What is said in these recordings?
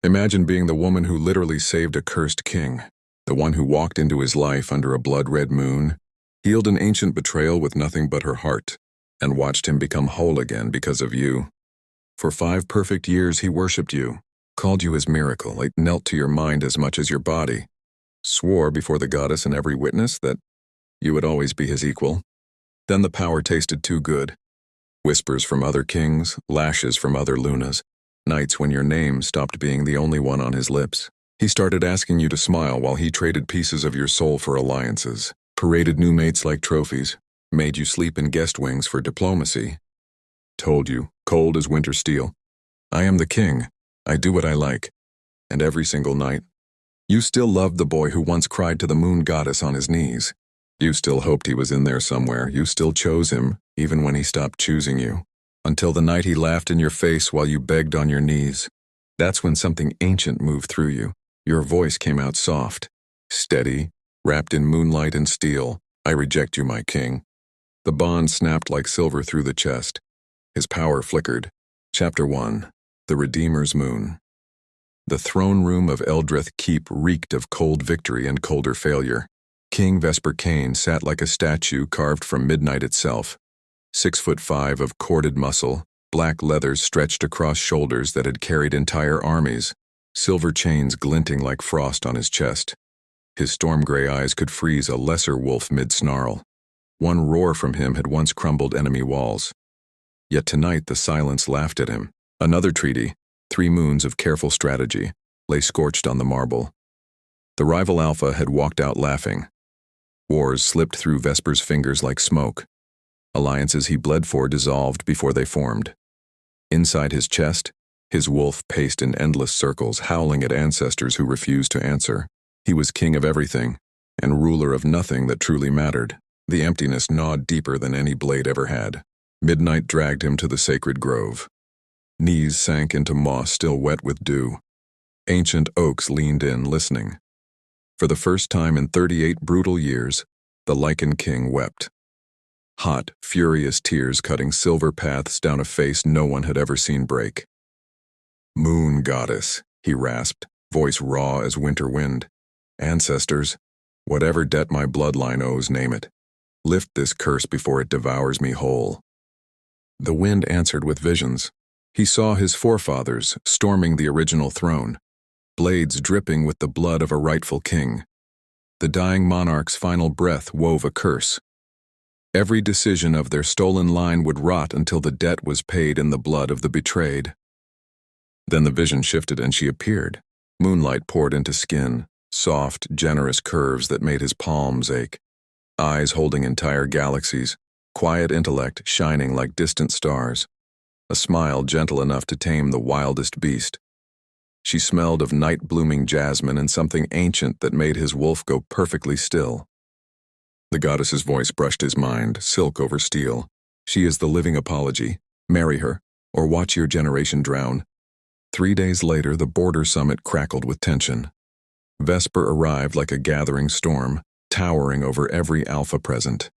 Imagine being the woman who literally saved a cursed king, the one who walked into his life under a blood-red moon, healed an ancient betrayal with nothing but her heart, and watched him become whole again because of you. For 5 perfect years he worshipped you, called you his miracle, it knelt to your mind as much as your body, swore before the goddess and every witness that you would always be his equal. Then the power tasted too good. Whispers from other kings, lashes from other lunas, nights when your name stopped being the only one on his lips. He started asking you to smile while he traded pieces of your soul for alliances, paraded new mates like trophies, made you sleep in guest wings for diplomacy. Told you, cold as winter steel, I am the king, I do what I like. And every single night, you still loved the boy who once cried to the moon goddess on his knees. You still hoped he was in there somewhere, you still chose him, even when he stopped choosing you. Until the night he laughed in your face while you begged on your knees. That's when something ancient moved through you. Your voice came out soft, steady, wrapped in moonlight and steel. I reject you, my king. The bond snapped like silver through the chest. His power flickered. Chapter 1. The Redeemer's Moon. The throne room of Eldrith Keep reeked of cold victory and colder failure. King Vesper Kane sat like a statue carved from midnight itself. 6'5" of corded muscle, black leathers stretched across shoulders that had carried entire armies, silver chains glinting like frost on his chest. His storm-gray eyes could freeze a lesser wolf mid-snarl. One roar from him had once crumbled enemy walls. Yet tonight the silence laughed at him. Another treaty, 3 moons of careful strategy, lay scorched on the marble. The rival Alpha had walked out laughing. Wars slipped through Vesper's fingers like smoke. Alliances he bled for dissolved before they formed. Inside his chest, his wolf paced in endless circles, howling at ancestors who refused to answer. He was king of everything, and ruler of nothing that truly mattered. The emptiness gnawed deeper than any blade ever had. Midnight dragged him to the sacred grove. Knees sank into moss still wet with dew. Ancient oaks leaned in, listening. For the first time in 38 brutal years, the Lycan King wept. Hot, furious tears cutting silver paths down a face no one had ever seen break. Moon goddess, he rasped, voice raw as winter wind. Ancestors, whatever debt my bloodline owes, name it. Lift this curse before it devours me whole. The wind answered with visions. He saw his forefathers storming the original throne, blades dripping with the blood of a rightful king. The dying monarch's final breath wove a curse. Every decision of their stolen line would rot until the debt was paid in the blood of the betrayed. Then the vision shifted and she appeared. Moonlight poured into skin, soft, generous curves that made his palms ache. Eyes holding entire galaxies, quiet intellect shining like distant stars. A smile gentle enough to tame the wildest beast. She smelled of night-blooming jasmine and something ancient that made his wolf go perfectly still. The goddess's voice brushed his mind, silk over steel. She is the living apology. Marry her, or watch your generation drown. 3 days later, the border summit crackled with tension. Vesper arrived like a gathering storm, towering over every alpha present.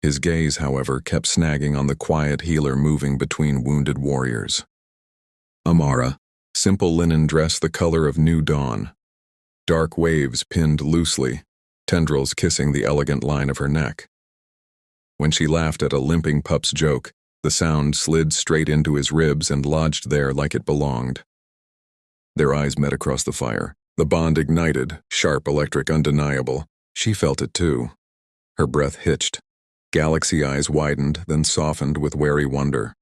His gaze, however, kept snagging on the quiet healer moving between wounded warriors. Amara, simple linen dress the color of new dawn. Dark waves pinned loosely, tendrils kissing the elegant line of her neck. When she laughed at a limping pup's joke, the sound slid straight into his ribs and lodged there like it belonged. Their eyes met across the fire. The bond ignited, sharp, electric, undeniable. She felt it too. Her breath hitched. Galaxy eyes widened, then softened with wary wonder.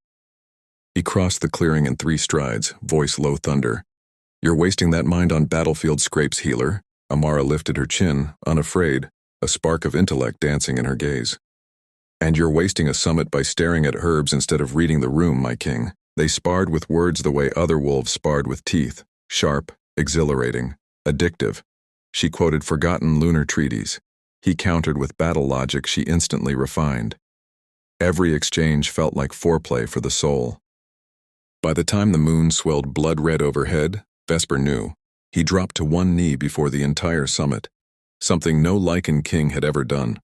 He crossed the clearing in 3 strides, voice low thunder. You're wasting that mind on battlefield scrapes, healer. Amara lifted her chin, unafraid, a spark of intellect dancing in her gaze. And you're wasting a summit by staring at herbs instead of reading the room, my king. They sparred with words the way other wolves sparred with teeth, sharp, exhilarating, addictive. She quoted forgotten lunar treaties. He countered with battle logic she instantly refined. Every exchange felt like foreplay for the soul. By the time the moon swelled blood-red overhead, Vesper knew. He dropped to one knee before the entire summit, something no Lycan King had ever done.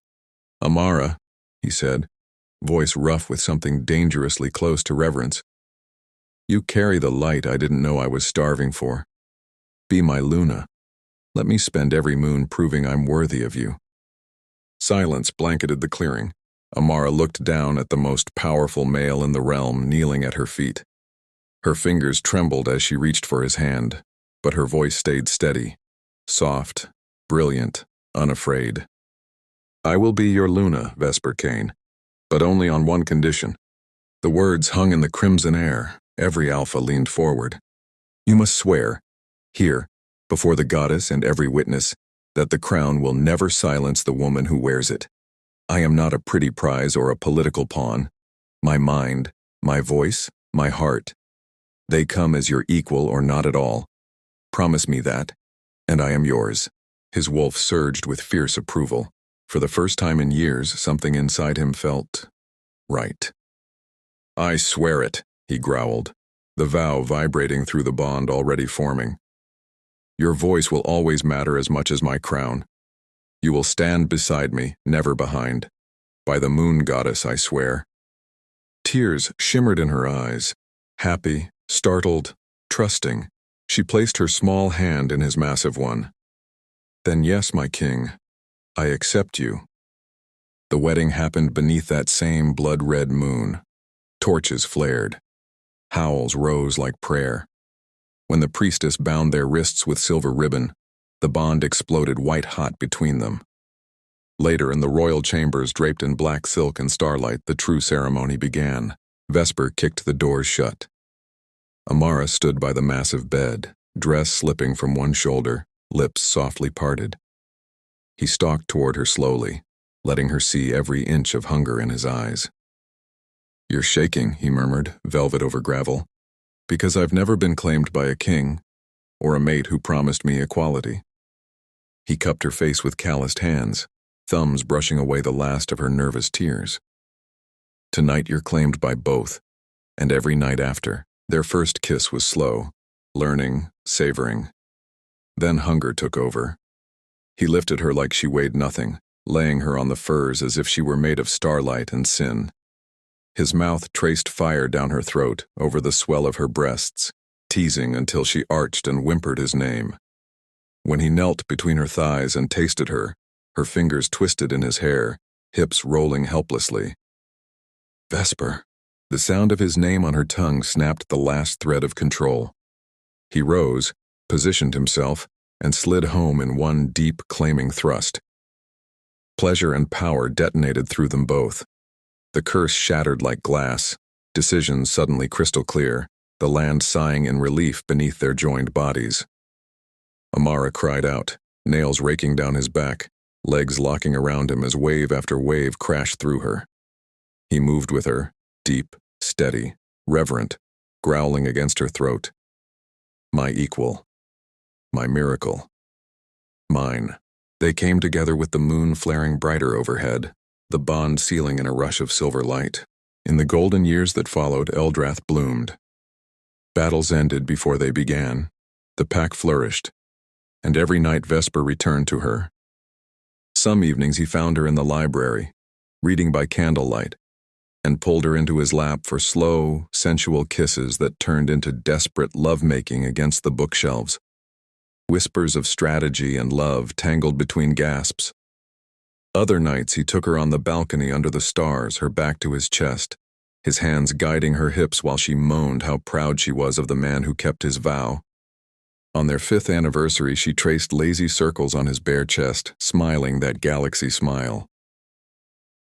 Amara, he said, voice rough with something dangerously close to reverence. You carry the light I didn't know I was starving for. Be my Luna. Let me spend every moon proving I'm worthy of you." Silence blanketed the clearing. Amara looked down at the most powerful male in the realm kneeling at her feet. Her fingers trembled as she reached for his hand, but her voice stayed steady, soft, brilliant, unafraid. "I will be your Luna, Vesper Kane, but only on one condition." The words hung in the crimson air. Every alpha leaned forward. "You must swear, here, before the goddess and every witness, that the crown will never silence the woman who wears it. I am not a pretty prize or a political pawn. My mind, my voice, my heart, they come as your equal or not at all. Promise me that, and I am yours." His wolf surged with fierce approval. For the first time in years, something inside him felt right. "I swear it," he growled, the vow vibrating through the bond already forming. "Your voice will always matter as much as my crown. You will stand beside me, never behind. By the moon goddess, I swear." Tears shimmered in her eyes. Happy, startled, trusting, she placed her small hand in his massive one. "Then yes, my king, I accept you." The wedding happened beneath that same blood-red moon. Torches flared. Howls rose like prayer. When the priestess bound their wrists with silver ribbon, the bond exploded white-hot between them. Later, in the royal chambers draped in black silk and starlight, the true ceremony began. Vesper kicked the doors shut. Amara stood by the massive bed, dress slipping from one shoulder, lips softly parted. He stalked toward her slowly, letting her see every inch of hunger in his eyes. "You're shaking," he murmured, velvet over gravel, "because I've never been claimed by a king, or a mate who promised me equality." He cupped her face with calloused hands, thumbs brushing away the last of her nervous tears. "Tonight you're claimed by both, and every night after." Their first kiss was slow, learning, savoring. Then hunger took over. He lifted her like she weighed nothing, laying her on the furs as if she were made of starlight and sin. His mouth traced fire down her throat, over the swell of her breasts, teasing until she arched and whimpered his name. When he knelt between her thighs and tasted her, her fingers twisted in his hair, hips rolling helplessly. "Vesper." The sound of his name on her tongue snapped the last thread of control. He rose, positioned himself, and slid home in one deep, claiming thrust. Pleasure and power detonated through them both. The curse shattered like glass, decisions suddenly crystal clear, the land sighing in relief beneath their joined bodies. Amara cried out, nails raking down his back, legs locking around him as wave after wave crashed through her. He moved with her, deep, steady, reverent, growling against her throat. "My equal. My miracle. Mine." They came together with the moon flaring brighter overhead, the bond sealing in a rush of silver light. In the golden years that followed, Eldrath bloomed. Battles ended before they began. The pack flourished, and every night Vesper returned to her. Some evenings he found her in the library, reading by candlelight, and pulled her into his lap for slow, sensual kisses that turned into desperate lovemaking against the bookshelves. Whispers of strategy and love tangled between gasps. Other nights he took her on the balcony under the stars, her back to his chest, his hands guiding her hips while she moaned how proud she was of the man who kept his vow. On their 5th anniversary, she traced lazy circles on his bare chest, smiling that galaxy smile.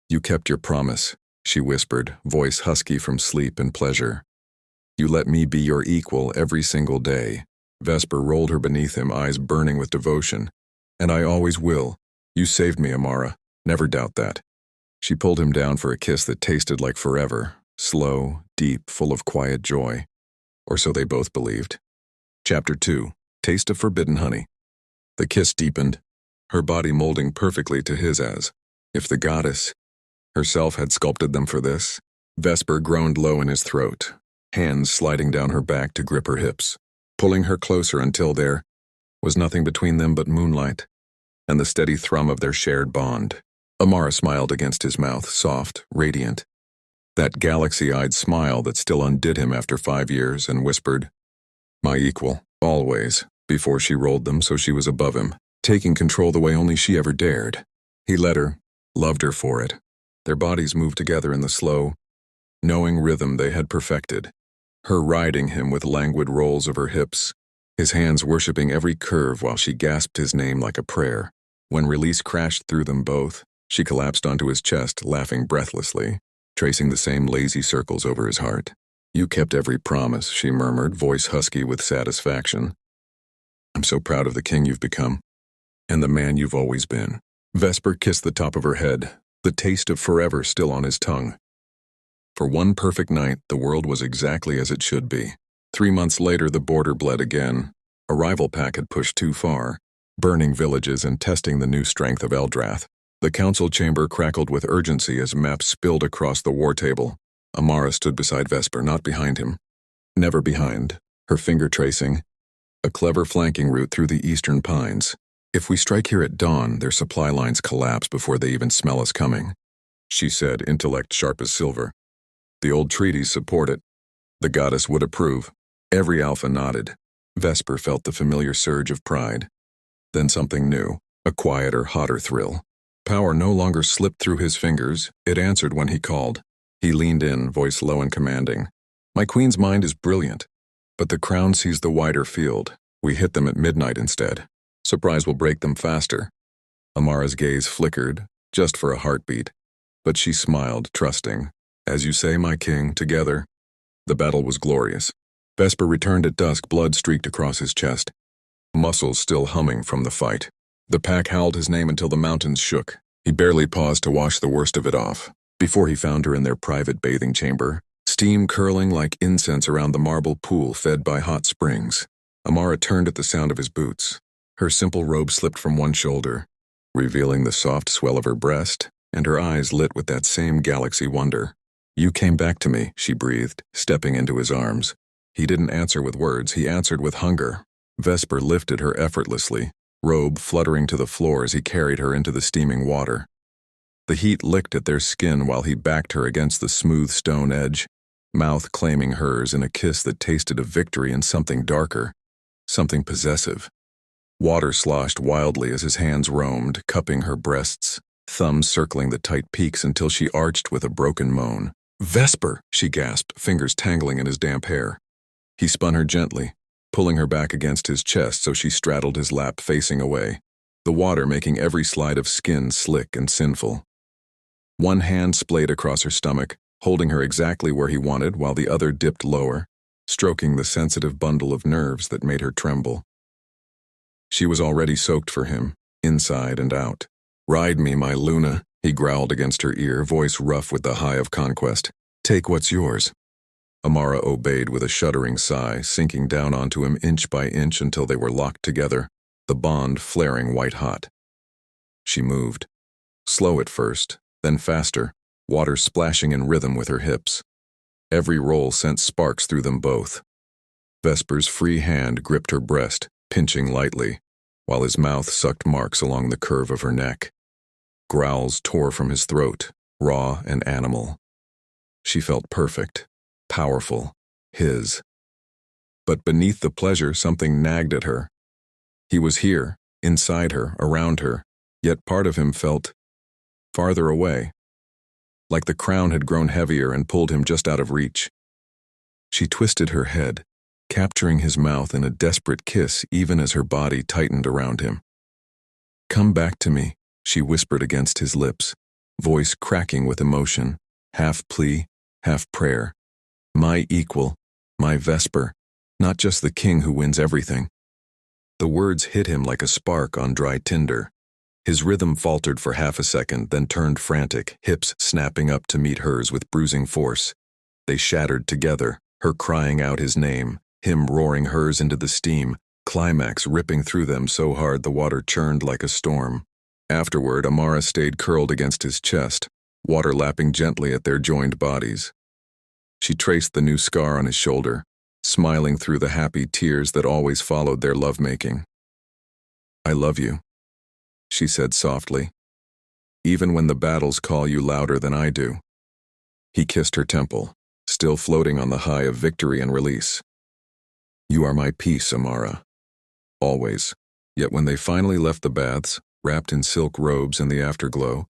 "You kept your promise," she whispered, voice husky from sleep and pleasure. "You let me be your equal every single day." Vesper rolled her beneath him, eyes burning with devotion. "And I always will. You saved me, Amara. Never doubt that." She pulled him down for a kiss that tasted like forever, slow, deep, full of quiet joy. Or so they both believed. Chapter 2. Taste of Forbidden Honey. The kiss deepened, her body molding perfectly to his as if the goddess herself had sculpted them for this. Vesper groaned low in his throat, hands sliding down her back to grip her hips, pulling her closer until there was nothing between them but moonlight and the steady thrum of their shared bond. Amara smiled against his mouth, soft, radiant. That galaxy-eyed smile that still undid him after 5 years, and whispered, "My equal, always." before she rolled them so she was above him, taking control the way only she ever dared. He let her, loved her for it. Their bodies moved together in the slow, knowing rhythm they had perfected, her riding him with languid rolls of her hips, his hands worshipping every curve while she gasped his name like a prayer. When release crashed through them both, she collapsed onto his chest, laughing breathlessly, tracing the same lazy circles over his heart. "You kept every promise," she murmured, voice husky with satisfaction. "I'm so proud of the king you've become, and the man you've always been." Vesper kissed the top of her head, the taste of forever still on his tongue. For one perfect night, the world was exactly as it should be. 3 months later, the border bled again. A rival pack had pushed too far, burning villages and testing the new strength of Eldrath. The council chamber crackled with urgency as maps spilled across the war table. Amara stood beside Vesper, not behind him. Never behind, her finger tracing a clever flanking route through the eastern pines. "If we strike here at dawn, their supply lines collapse before they even smell us coming," she said, intellect sharp as silver. "The old treaties support it. The goddess would approve." Every alpha nodded. Vesper felt the familiar surge of pride. Then something new, a quieter, hotter thrill. Power no longer slipped through his fingers, it answered when he called. He leaned in, voice low and commanding. "My queen's mind is brilliant, but the crown sees the wider field. We hit them at midnight instead. Surprise will break them faster." Amara's gaze flickered, just for a heartbeat, but she smiled, trusting. "As you say, my king, together." The battle was glorious. Vesper returned at dusk, blood streaked across his chest, muscles still humming from the fight. The pack howled his name until the mountains shook. He barely paused to wash the worst of it off, before he found her in their private bathing chamber, steam curling like incense around the marble pool fed by hot springs. Amara turned at the sound of his boots. Her simple robe slipped from one shoulder, revealing the soft swell of her breast, and her eyes lit with that same galaxy wonder. "You came back to me," she breathed, stepping into his arms. He didn't answer with words, he answered with hunger. Vesper lifted her effortlessly, robe fluttering to the floor as he carried her into the steaming water. The heat licked at their skin while he backed her against the smooth stone edge, mouth claiming hers in a kiss that tasted of victory and something darker, something possessive. Water sloshed wildly as his hands roamed, cupping her breasts, thumbs circling the tight peaks until she arched with a broken moan. "Vesper!" she gasped, fingers tangling in his damp hair. He spun her gently, pulling her back against his chest so she straddled his lap, facing away, the water making every slide of skin slick and sinful. One hand splayed across her stomach, holding her exactly where he wanted, while the other dipped lower, stroking the sensitive bundle of nerves that made her tremble. She was already soaked for him, inside and out. "Ride me, my Luna," he growled against her ear, voice rough with the high of conquest. "Take what's yours." Amara obeyed with a shuddering sigh, sinking down onto him inch by inch until they were locked together, the bond flaring white-hot. She moved. Slow at first, then faster, water splashing in rhythm with her hips. Every roll sent sparks through them both. Vesper's free hand gripped her breast, pinching lightly, while his mouth sucked marks along the curve of her neck. Growls tore from his throat, raw and animal. She felt perfect, powerful, his. But beneath the pleasure, something nagged at her. He was here, inside her, around her, yet part of him felt farther away, like the crown had grown heavier and pulled him just out of reach. She twisted her head, capturing his mouth in a desperate kiss even as her body tightened around him. "Come back to me," she whispered against his lips, voice cracking with emotion, half plea, half prayer. "My equal, my Vesper, not just the king who wins everything." The words hit him like a spark on dry tinder. His rhythm faltered for half a second, then turned frantic, hips snapping up to meet hers with bruising force. They shattered together, her crying out his name, him roaring hers into the steam, climax ripping through them so hard the water churned like a storm. Afterward, Amara stayed curled against his chest, water lapping gently at their joined bodies. She traced the new scar on his shoulder, smiling through the happy tears that always followed their lovemaking. "I love you," she said softly, "even when the battles call you louder than I do." He kissed her temple, still floating on the high of victory and release. "You are my peace, Amara. always. Yet when they finally left the baths, wrapped in silk robes in the afterglow,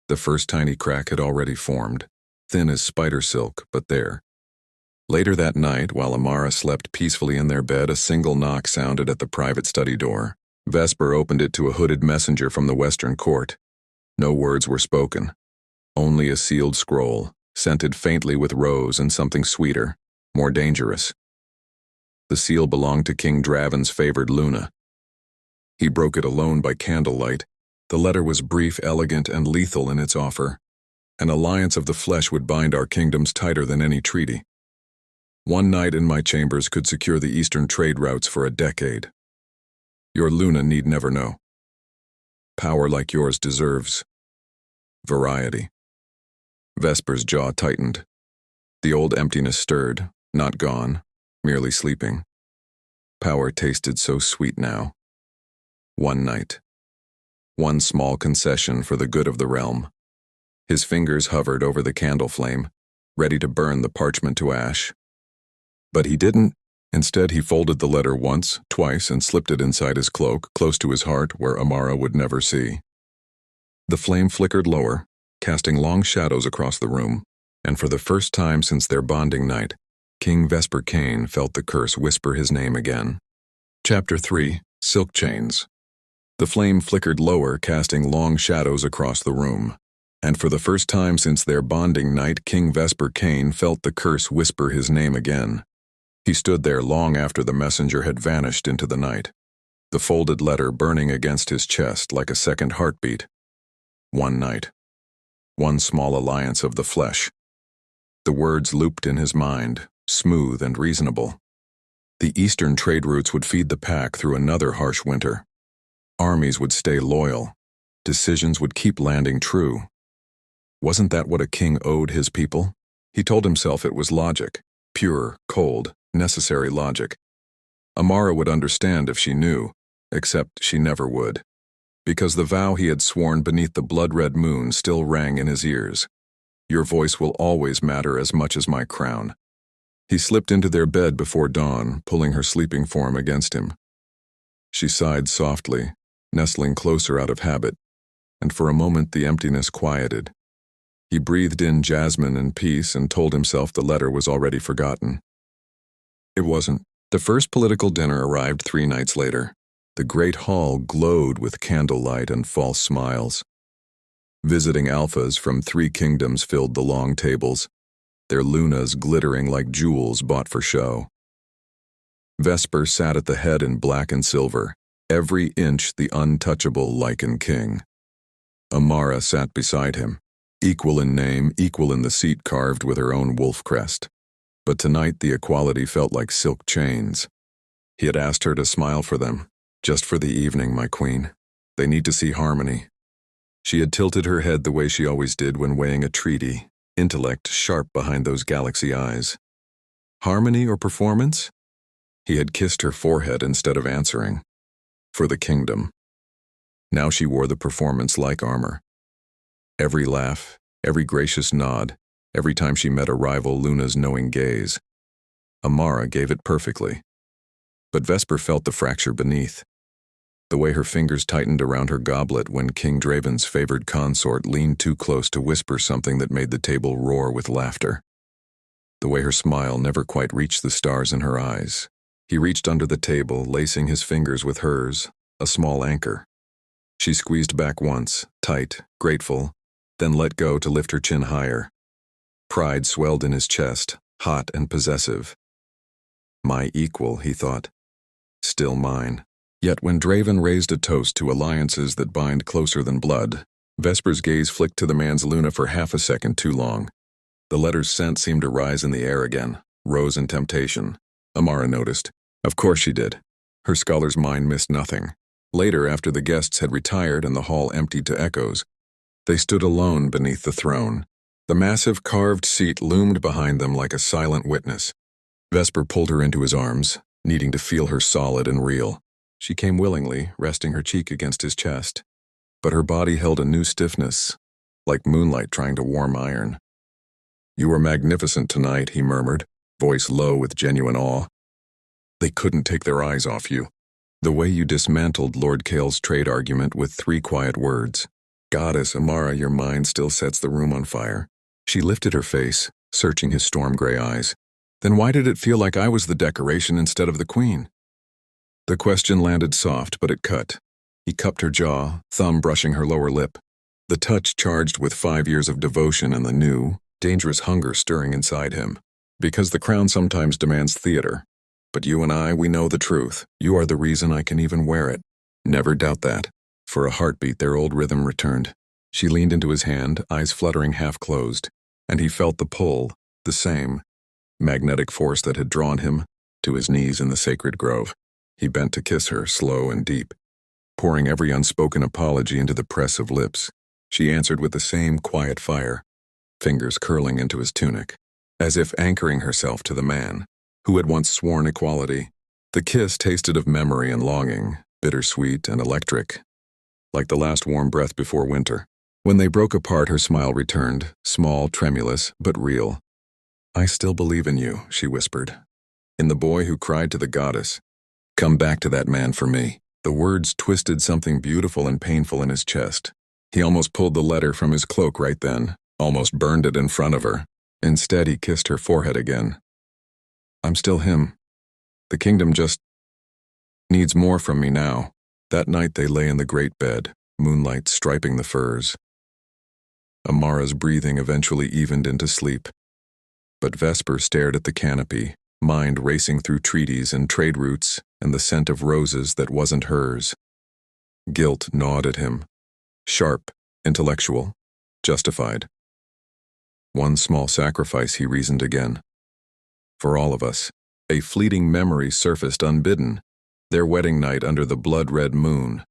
the first tiny crack had already formed, thin as spider silk, but there. Later that night, while Amara slept peacefully in their bed, a single knock sounded at the private study door. Vesper opened it to a hooded messenger from the Western Court. No words were spoken. Only a sealed scroll, scented faintly with rose and something sweeter, more dangerous. The seal belonged to King Draven's favored Luna. He broke it alone by candlelight. The letter was brief, elegant, and lethal in its offer. An alliance of the flesh would bind our kingdoms tighter than any treaty. One night in my chambers could secure the eastern trade routes for a decade. Your Luna need never know. Power like yours deserves variety. Vesper's jaw tightened. The old emptiness stirred, not gone, merely sleeping. Power tasted so sweet now. One night. One small concession for the good of the realm. His fingers hovered over the candle flame, ready to burn the parchment to ash. But he didn't. Instead, he folded the letter once, twice, and slipped it inside his cloak, close to his heart, where Amara would never see. The flame flickered lower, casting long shadows across the room, and for the first time since their bonding night, King Vesper Cain felt the curse whisper his name again. Chapter 3, Silk Chains. The flame flickered lower, casting long shadows across the room, and for the first time since their bonding night, King Vesper Cain felt the curse whisper his name again. He stood there long after the messenger had vanished into the night, the folded letter burning against his chest like a second heartbeat. One night. One small alliance of the flesh. The words looped in his mind, smooth and reasonable. The eastern trade routes would feed the pack through another harsh winter. Armies would stay loyal. Decisions would keep landing true. Wasn't that what a king owed his people? He told himself it was logic, pure, cold, necessary logic. Amara would understand if she knew, except she never would, because the vow he had sworn beneath the blood-red moon still rang in his ears. Your voice will always matter as much as my crown. He slipped into their bed before dawn, pulling her sleeping form against him. She sighed softly, nestling closer out of habit, and for a moment the emptiness quieted. He breathed in jasmine and peace and told himself the letter was already forgotten. It wasn't. The first political dinner arrived 3 nights later. The great hall glowed with candlelight and false smiles. Visiting alphas from 3 kingdoms filled the long tables, their lunas glittering like jewels bought for show. Vesper sat at the head in black and silver, every inch the untouchable Lycan King. Amara sat beside him, equal in name, equal in the seat carved with her own wolf crest. But tonight the equality felt like silk chains. He had asked her to smile for them, just for the evening, my queen. They need to see harmony. She had tilted her head the way she always did when weighing a treaty, intellect sharp behind those galaxy eyes. Harmony or performance? He had kissed her forehead instead of answering. For the kingdom. Now she wore the performance-like armor. Every laugh, every gracious nod, every time she met a rival Luna's knowing gaze. Amara gave it perfectly. But Vesper felt the fracture beneath. The way her fingers tightened around her goblet when King Draven's favored consort leaned too close to whisper something that made the table roar with laughter. The way her smile never quite reached the stars in her eyes. He reached under the table, lacing his fingers with hers, a small anchor. She squeezed back once, tight, grateful, then let go to lift her chin higher. Pride swelled in his chest, hot and possessive. My equal, he thought. Still mine. Yet when Draven raised a toast to alliances that bind closer than blood, Vesper's gaze flicked to the man's Luna for half a second too long. The letter's scent seemed to rise in the air again, rose in temptation. Amara noticed. Of course she did. Her scholar's mind missed nothing. Later, after the guests had retired and the hall emptied to echoes, they stood alone beneath the throne. The massive carved seat loomed behind them like a silent witness. Vesper pulled her into his arms, needing to feel her solid and real. She came willingly, resting her cheek against his chest. But her body held a new stiffness, like moonlight trying to warm iron. You were magnificent tonight, he murmured, voice low with genuine awe. They couldn't take their eyes off you. The way you dismantled Lord Kale's trade argument with 3 quiet words. Goddess Amara, your mind still sets the room on fire. She lifted her face, searching his storm-gray eyes. Then why did it feel like I was the decoration instead of the queen? The question landed soft, but it cut. He cupped her jaw, thumb brushing her lower lip. The touch charged with 5 years of devotion and the new, dangerous hunger stirring inside him. Because the crown sometimes demands theater. But you and I, we know the truth. You are the reason I can even wear it. Never doubt that. For a heartbeat, their old rhythm returned. She leaned into his hand, eyes fluttering half-closed, and he felt the pull, the same magnetic force that had drawn him to his knees in the sacred grove. He bent to kiss her, slow and deep, pouring every unspoken apology into the press of lips. She answered with the same quiet fire, fingers curling into his tunic, as if anchoring herself to the man who had once sworn equality. The kiss tasted of memory and longing, bittersweet and electric, like the last warm breath before winter. When they broke apart, her smile returned, small, tremulous, but real. I still believe in you, she whispered. In the boy who cried to the goddess. Come back to that man for me. The words twisted something beautiful and painful in his chest. He almost pulled the letter from his cloak right then, almost burned it in front of her. Instead, he kissed her forehead again. I'm still him. The kingdom just needs more from me now. That night they lay in the great bed, moonlight striping the furs. Amara's breathing eventually evened into sleep. But Vesper stared at the canopy, mind racing through treaties and trade routes and the scent of roses that wasn't hers. Guilt gnawed at him. Sharp, intellectual, justified. One small sacrifice, he reasoned again. For all of us, a fleeting memory surfaced unbidden, their wedding night under the blood-red moon.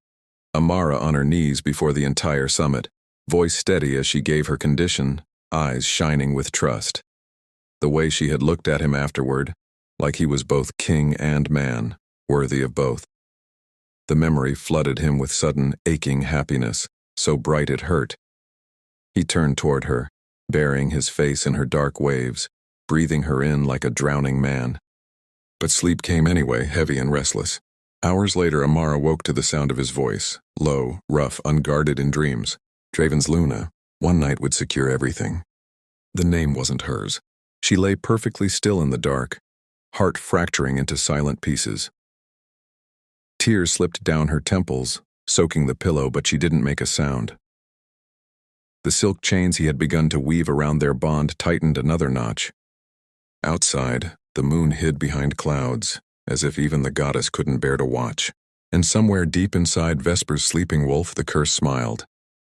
Amara on her knees before the entire summit, voice steady as she gave her condition, eyes shining with trust. The way she had looked at him afterward, like he was both king and man, worthy of both. The memory flooded him with sudden, aching happiness, so bright it hurt. He turned toward her, burying his face in her dark waves, breathing her in like a drowning man. But sleep came anyway, heavy and restless. Hours later, Amara woke to the sound of his voice, low, rough, unguarded in dreams. Draven's Luna, one night would secure everything. The name wasn't hers. She lay perfectly still in the dark, heart fracturing into silent pieces. Tears slipped down her temples, soaking the pillow, but she didn't make a sound. The silk chains he had begun to weave around their bond tightened another notch. Outside, the moon hid behind clouds, as if even the goddess couldn't bear to watch. And somewhere deep inside Vesper's sleeping wolf, the curse smiled.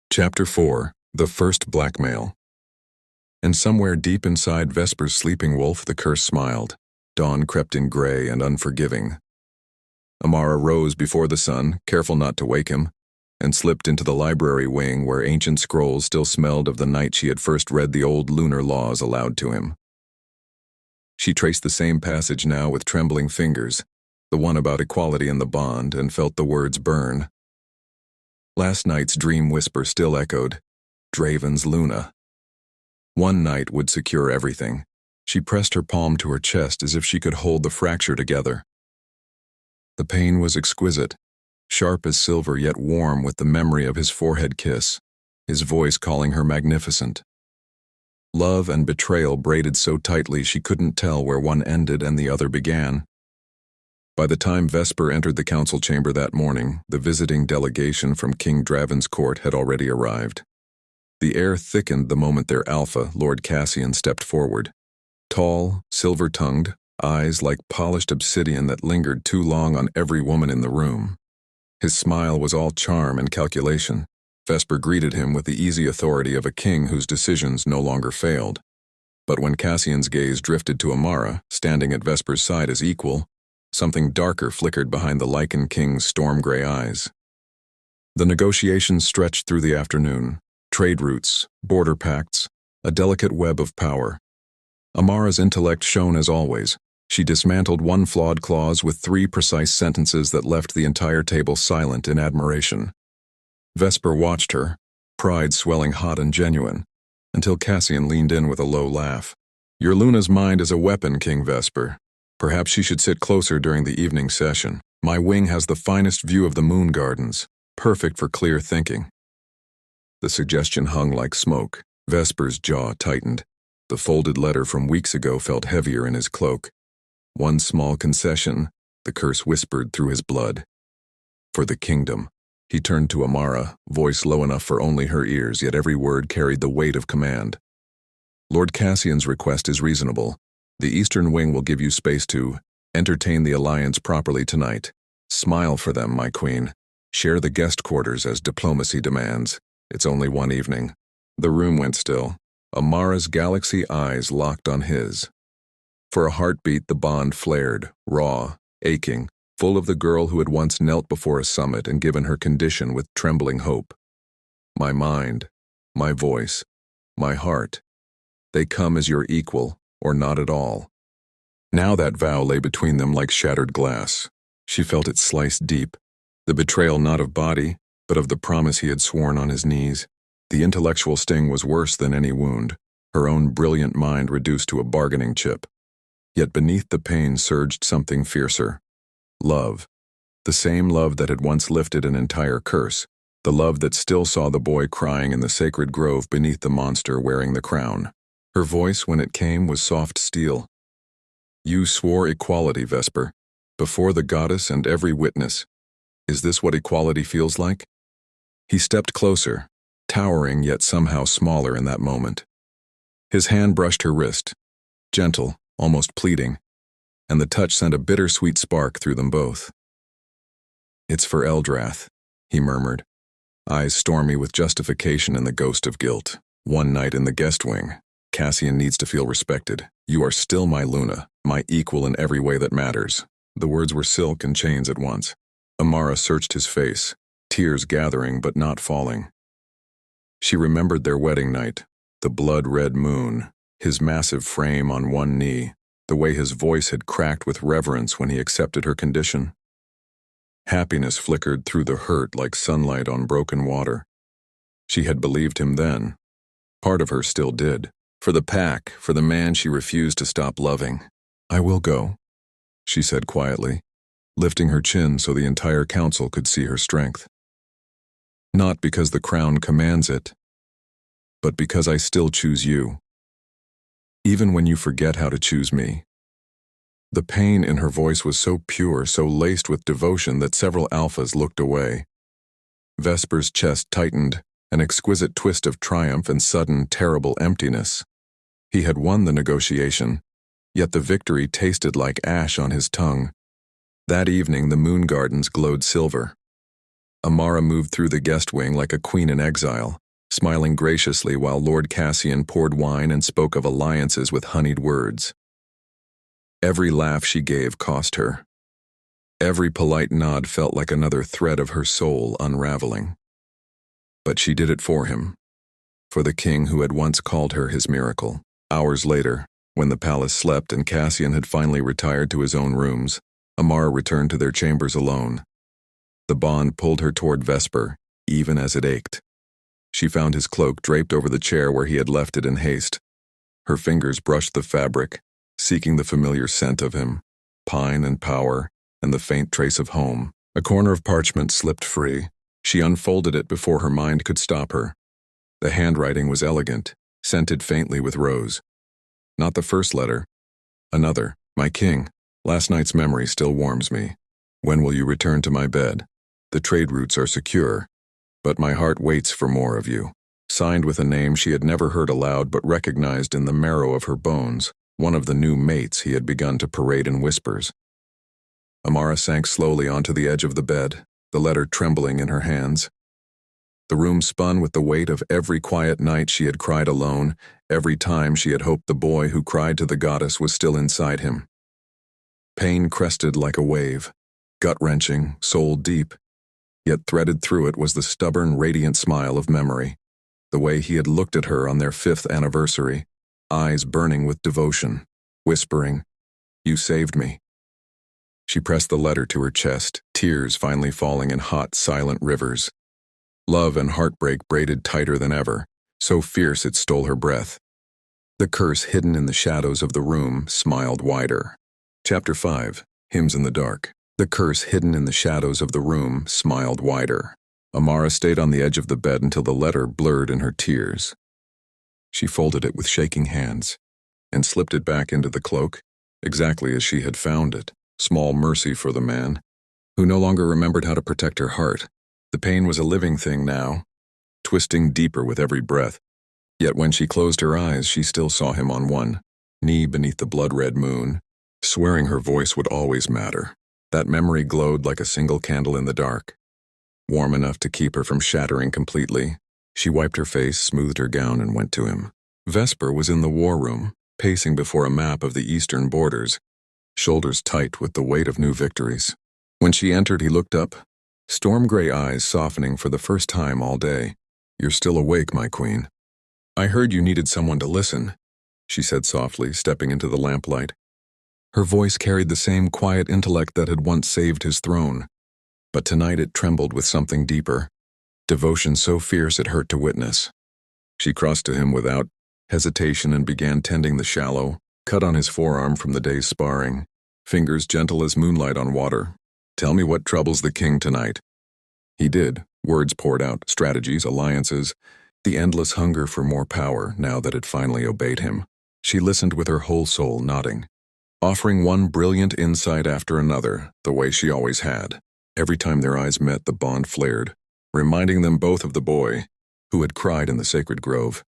Chapter 4, The First Blackmail. And somewhere deep inside Vesper's sleeping wolf, the curse smiled. Dawn crept in gray and unforgiving. Amara rose before the sun, careful not to wake him, and slipped into the library wing where ancient scrolls still smelled of the night she had first read the old lunar laws aloud to him. She traced the same passage now with trembling fingers, the one about equality in the bond, and felt the words burn. Last night's dream whisper still echoed, Draven's Luna. One night would secure everything. She pressed her palm to her chest as if she could hold the fracture together. The pain was exquisite, sharp as silver yet warm with the memory of his forehead kiss, his voice calling her magnificent. Love and betrayal braided so tightly she couldn't tell where one ended and the other began. By the time Vesper entered the council chamber that morning, the visiting delegation from King Draven's court had already arrived. The air thickened the moment their alpha, Lord Cassian, stepped forward. Tall, silver-tongued, eyes like polished obsidian that lingered too long on every woman in the room. His smile was all charm and calculation. Vesper greeted him with the easy authority of a king whose decisions no longer failed. But when Cassian's gaze drifted to Amara, standing at Vesper's side as equal, something darker flickered behind the Lycan King's storm-gray eyes. The negotiations stretched through the afternoon. Trade routes, border pacts, a delicate web of power. Amara's intellect shone as always. She dismantled one flawed clause with 3 precise sentences that left the entire table silent in admiration. Vesper watched her, pride swelling hot and genuine, until Cassian leaned in with a low laugh. Your Luna's mind is a weapon, King Vesper. Perhaps she should sit closer during the evening session. My wing has the finest view of the moon gardens, perfect for clear thinking. The suggestion hung like smoke. Vesper's jaw tightened. The folded letter from weeks ago felt heavier in his cloak. One small concession, the curse whispered through his blood. For the kingdom. He turned to Amara, voice low enough for only her ears, yet every word carried the weight of command. Lord Cassian's request is reasonable. The Eastern Wing will give you space to entertain the Alliance properly tonight. Smile for them, my queen. Share the guest quarters as diplomacy demands. It's only one evening. The room went still. Amara's galaxy eyes locked on his. For a heartbeat, the bond flared, raw, aching, full of the girl who had once knelt before a summit and given her condition with trembling hope. My mind, my voice, my heart, they come as your equal, or not at all. Now that vow lay between them like shattered glass. She felt it slice deep, the betrayal not of body, but of the promise he had sworn on his knees. The intellectual sting was worse than any wound, her own brilliant mind reduced to a bargaining chip. Yet beneath the pain surged something fiercer. Love. The same love that had once lifted an entire curse, the love that still saw the boy crying in the sacred grove beneath the monster wearing the crown. Her voice, when it came, was soft steel. You swore equality, Vesper, before the goddess and every witness. Is this what equality feels like? He stepped closer, towering yet somehow smaller in that moment. His hand brushed her wrist, gentle, almost pleading, and the touch sent a bittersweet spark through them both. It's for Eldrath, he murmured, eyes stormy with justification and the ghost of guilt. One night in the guest wing. Cassian needs to feel respected. You are still my Luna, my equal in every way that matters. The words were silk and chains at once. Amara searched his face, tears gathering but not falling. She remembered their wedding night, the blood-red moon, his massive frame on one knee, the way his voice had cracked with reverence when he accepted her condition. Happiness flickered through the hurt like sunlight on broken water. She had believed him then. Part of her still did. For the pack, for the man she refused to stop loving. I will go, she said quietly, lifting her chin so the entire council could see her strength. Not because the crown commands it, but because I still choose you. Even when you forget how to choose me. The pain in her voice was so pure, so laced with devotion that several alphas looked away. Vesper's chest tightened, an exquisite twist of triumph and sudden, terrible emptiness. He had won the negotiation, yet the victory tasted like ash on his tongue. That evening, the moon gardens glowed silver. Amara moved through the guest wing like a queen in exile, smiling graciously while Lord Cassian poured wine and spoke of alliances with honeyed words. Every laugh she gave cost her. Every polite nod felt like another thread of her soul unraveling. But she did it for him, for the king who had once called her his miracle. Hours later, when the palace slept and Cassian had finally retired to his own rooms, Amara returned to their chambers alone. The bond pulled her toward Vesper, even as it ached. She found his cloak draped over the chair where he had left it in haste. Her fingers brushed the fabric, seeking the familiar scent of him, pine and power, and the faint trace of home. A corner of parchment slipped free. She unfolded it before her mind could stop her. The handwriting was elegant, scented faintly with rose. Not the first letter. Another. My king, last night's memory still warms me. When will you return to my bed? The trade routes are secure, but my heart waits for more of you. Signed with a name she had never heard aloud but recognized in the marrow of her bones, one of the new mates he had begun to parade in whispers. Amara sank slowly onto the edge of the bed, the letter trembling in her hands. The room spun with the weight of every quiet night she had cried alone, every time she had hoped the boy who cried to the goddess was still inside him. Pain crested like a wave, gut-wrenching, soul-deep, yet threaded through it was the stubborn, radiant smile of memory, the way he had looked at her on their 5th anniversary, eyes burning with devotion, whispering, "You saved me." She pressed the letter to her chest, tears finally falling in hot, silent rivers. Love and heartbreak braided tighter than ever, so fierce it stole her breath. The curse hidden in the shadows of the room smiled wider. Chapter 5, Hymns in the Dark. The curse hidden in the shadows of the room smiled wider. Amara stayed on the edge of the bed until the letter blurred in her tears. She folded it with shaking hands and slipped it back into the cloak, exactly as she had found it. Small mercy for the man, who no longer remembered how to protect her heart. The pain was a living thing now, twisting deeper with every breath. Yet when she closed her eyes, she still saw him on one knee beneath the blood-red moon, swearing her voice would always matter. That memory glowed like a single candle in the dark, warm enough to keep her from shattering completely. She wiped her face, smoothed her gown, and went to him. Vesper was in the war room, pacing before a map of the eastern borders, shoulders tight with the weight of new victories. When she entered, he looked up, storm-gray eyes softening for the first time all day. "You're still awake, my queen. I heard you needed someone to listen," she said softly, stepping into the lamplight. Her voice carried the same quiet intellect that had once saved his throne, but tonight it trembled with something deeper, devotion so fierce it hurt to witness. She crossed to him without hesitation and began tending the shallow, cut on his forearm from the day's sparring, fingers gentle as moonlight on water. "Tell me what troubles the king tonight." He did. Words poured out, strategies, alliances, the endless hunger for more power now that it finally obeyed him. She listened with her whole soul, nodding, offering one brilliant insight after another, the way she always had. Every time their eyes met, the bond flared, reminding them both of the boy who had cried in the sacred grove,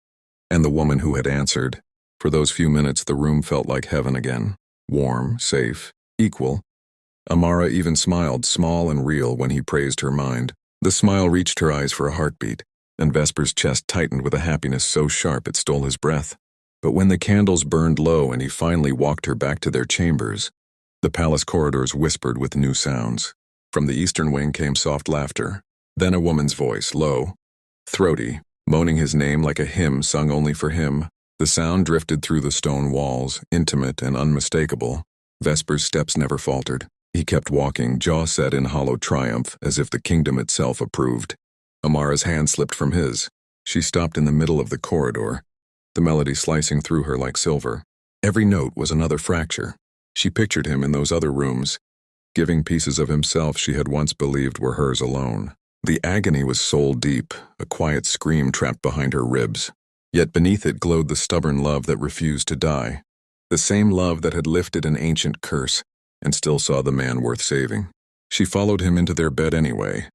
and the woman who had answered. For those few minutes, the room felt like heaven again, warm, safe, equal. Amara even smiled, small and real, when he praised her mind. The smile reached her eyes for a heartbeat, and Vesper's chest tightened with a happiness so sharp it stole his breath. But when the candles burned low and he finally walked her back to their chambers, the palace corridors whispered with new sounds. From the eastern wing came soft laughter, then a woman's voice, low, throaty, moaning his name like a hymn sung only for him. The sound drifted through the stone walls, intimate and unmistakable. Vesper's steps never faltered. He kept walking, jaw set in hollow triumph, as if the kingdom itself approved. Amara's hand slipped from his. She stopped in the middle of the corridor, the melody slicing through her like silver. Every note was another fracture. She pictured him in those other rooms, giving pieces of himself she had once believed were hers alone. The agony was soul-deep, a quiet scream trapped behind her ribs. Yet beneath it glowed the stubborn love that refused to die, the same love that had lifted an ancient curse and still saw the man worth saving. She followed him into their bed anyway.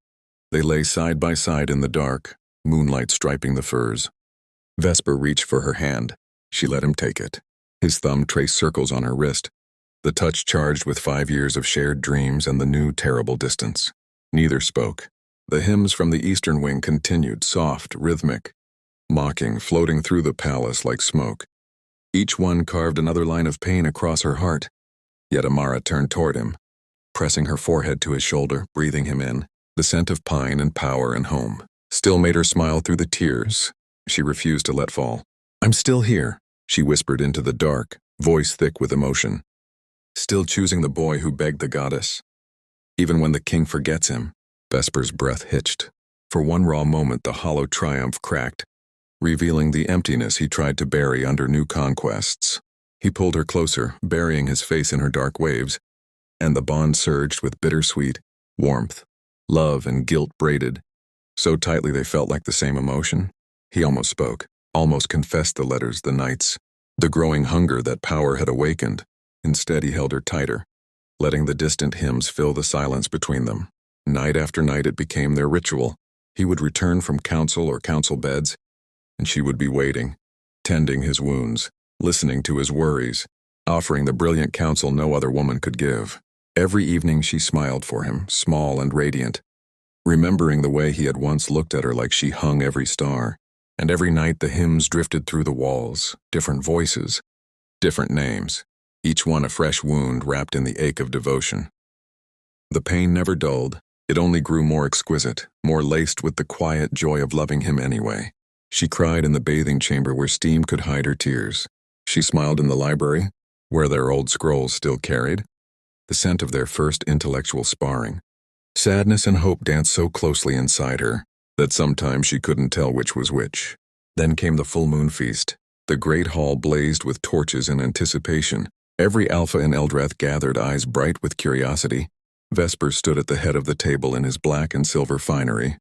They lay side by side in the dark, moonlight striping the furs. Vesper reached for her hand. She let him take it. His thumb traced circles on her wrist, the touch charged with 5 years of shared dreams and the new terrible distance. Neither spoke. The hymns from the eastern wing continued, soft, rhythmic, mocking, floating through the palace like smoke. Each one carved another line of pain across her heart. Yet Amara turned toward him, pressing her forehead to his shoulder, breathing him in. The scent of pine and power and home still made her smile through the tears she refused to let fall. "I'm still here," she whispered into the dark, voice thick with emotion. "Still choosing the boy who begged the goddess. Even when the king forgets him." Vesper's breath hitched. For one raw moment, the hollow triumph cracked, revealing the emptiness he tried to bury under new conquests. He pulled her closer, burying his face in her dark waves, and the bond surged with bittersweet warmth, love and guilt braided so tightly they felt like the same emotion. He almost spoke, almost confessed the letters, the nights, the growing hunger that power had awakened. Instead, he held her tighter, letting the distant hymns fill the silence between them. Night after night it became their ritual. He would return from council or council beds, and she would be waiting, tending his wounds, listening to his worries, offering the brilliant counsel no other woman could give. Every evening she smiled for him, small and radiant, remembering the way he had once looked at her like she hung every star. And every night the hymns drifted through the walls, different voices, different names, each one a fresh wound wrapped in the ache of devotion. The pain never dulled, it only grew more exquisite, more laced with the quiet joy of loving him anyway. She cried in the bathing chamber where steam could hide her tears. She smiled in the library, where their old scrolls still carried the scent of their first intellectual sparring. Sadness and hope danced so closely inside her that sometimes she couldn't tell which was which. Then came the full moon feast. The great hall blazed with torches in anticipation. Every alpha in Eldrath gathered, eyes bright with curiosity. Vesper stood at the head of the table in his black and silver finery,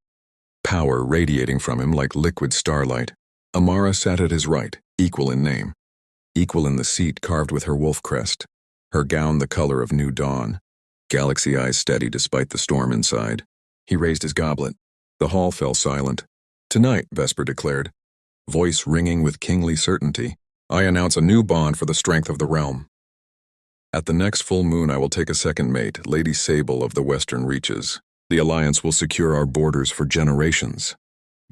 power radiating from him like liquid starlight. Amara sat at his right, equal in name, equal in the seat carved with her wolf crest, her gown the color of new dawn, galaxy eyes steady despite the storm inside. He raised his goblet. The hall fell silent. "Tonight," Vesper declared, voice ringing with kingly certainty, "I announce a new bond for the strength of the realm. At the next full moon I will take a second mate, Lady Sable of the Western Reaches. The alliance will secure our borders for generations."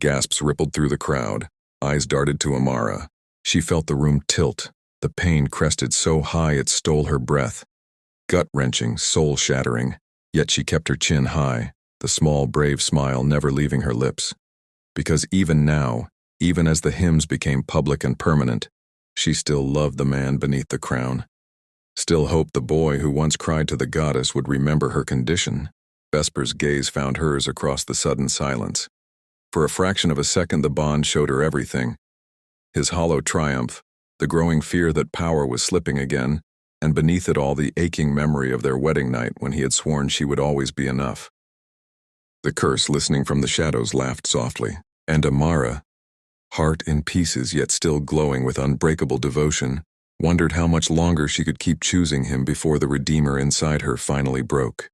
Gasps rippled through the crowd. Eyes darted to Amara. She felt the room tilt. The pain crested so high it stole her breath. Gut-wrenching, soul-shattering, yet she kept her chin high, the small, brave smile never leaving her lips. Because even now, even as the hymns became public and permanent, she still loved the man beneath the crown. Still hoped the boy who once cried to the goddess would remember her condition. Vesper's gaze found hers across the sudden silence. For a fraction of a second the bond showed her everything. His hollow triumph, the growing fear that power was slipping again, and beneath it all the aching memory of their wedding night when he had sworn she would always be enough. The curse, listening from the shadows, laughed softly, and Amara, heart in pieces yet still glowing with unbreakable devotion, wondered how much longer she could keep choosing him before the Redeemer inside her finally broke.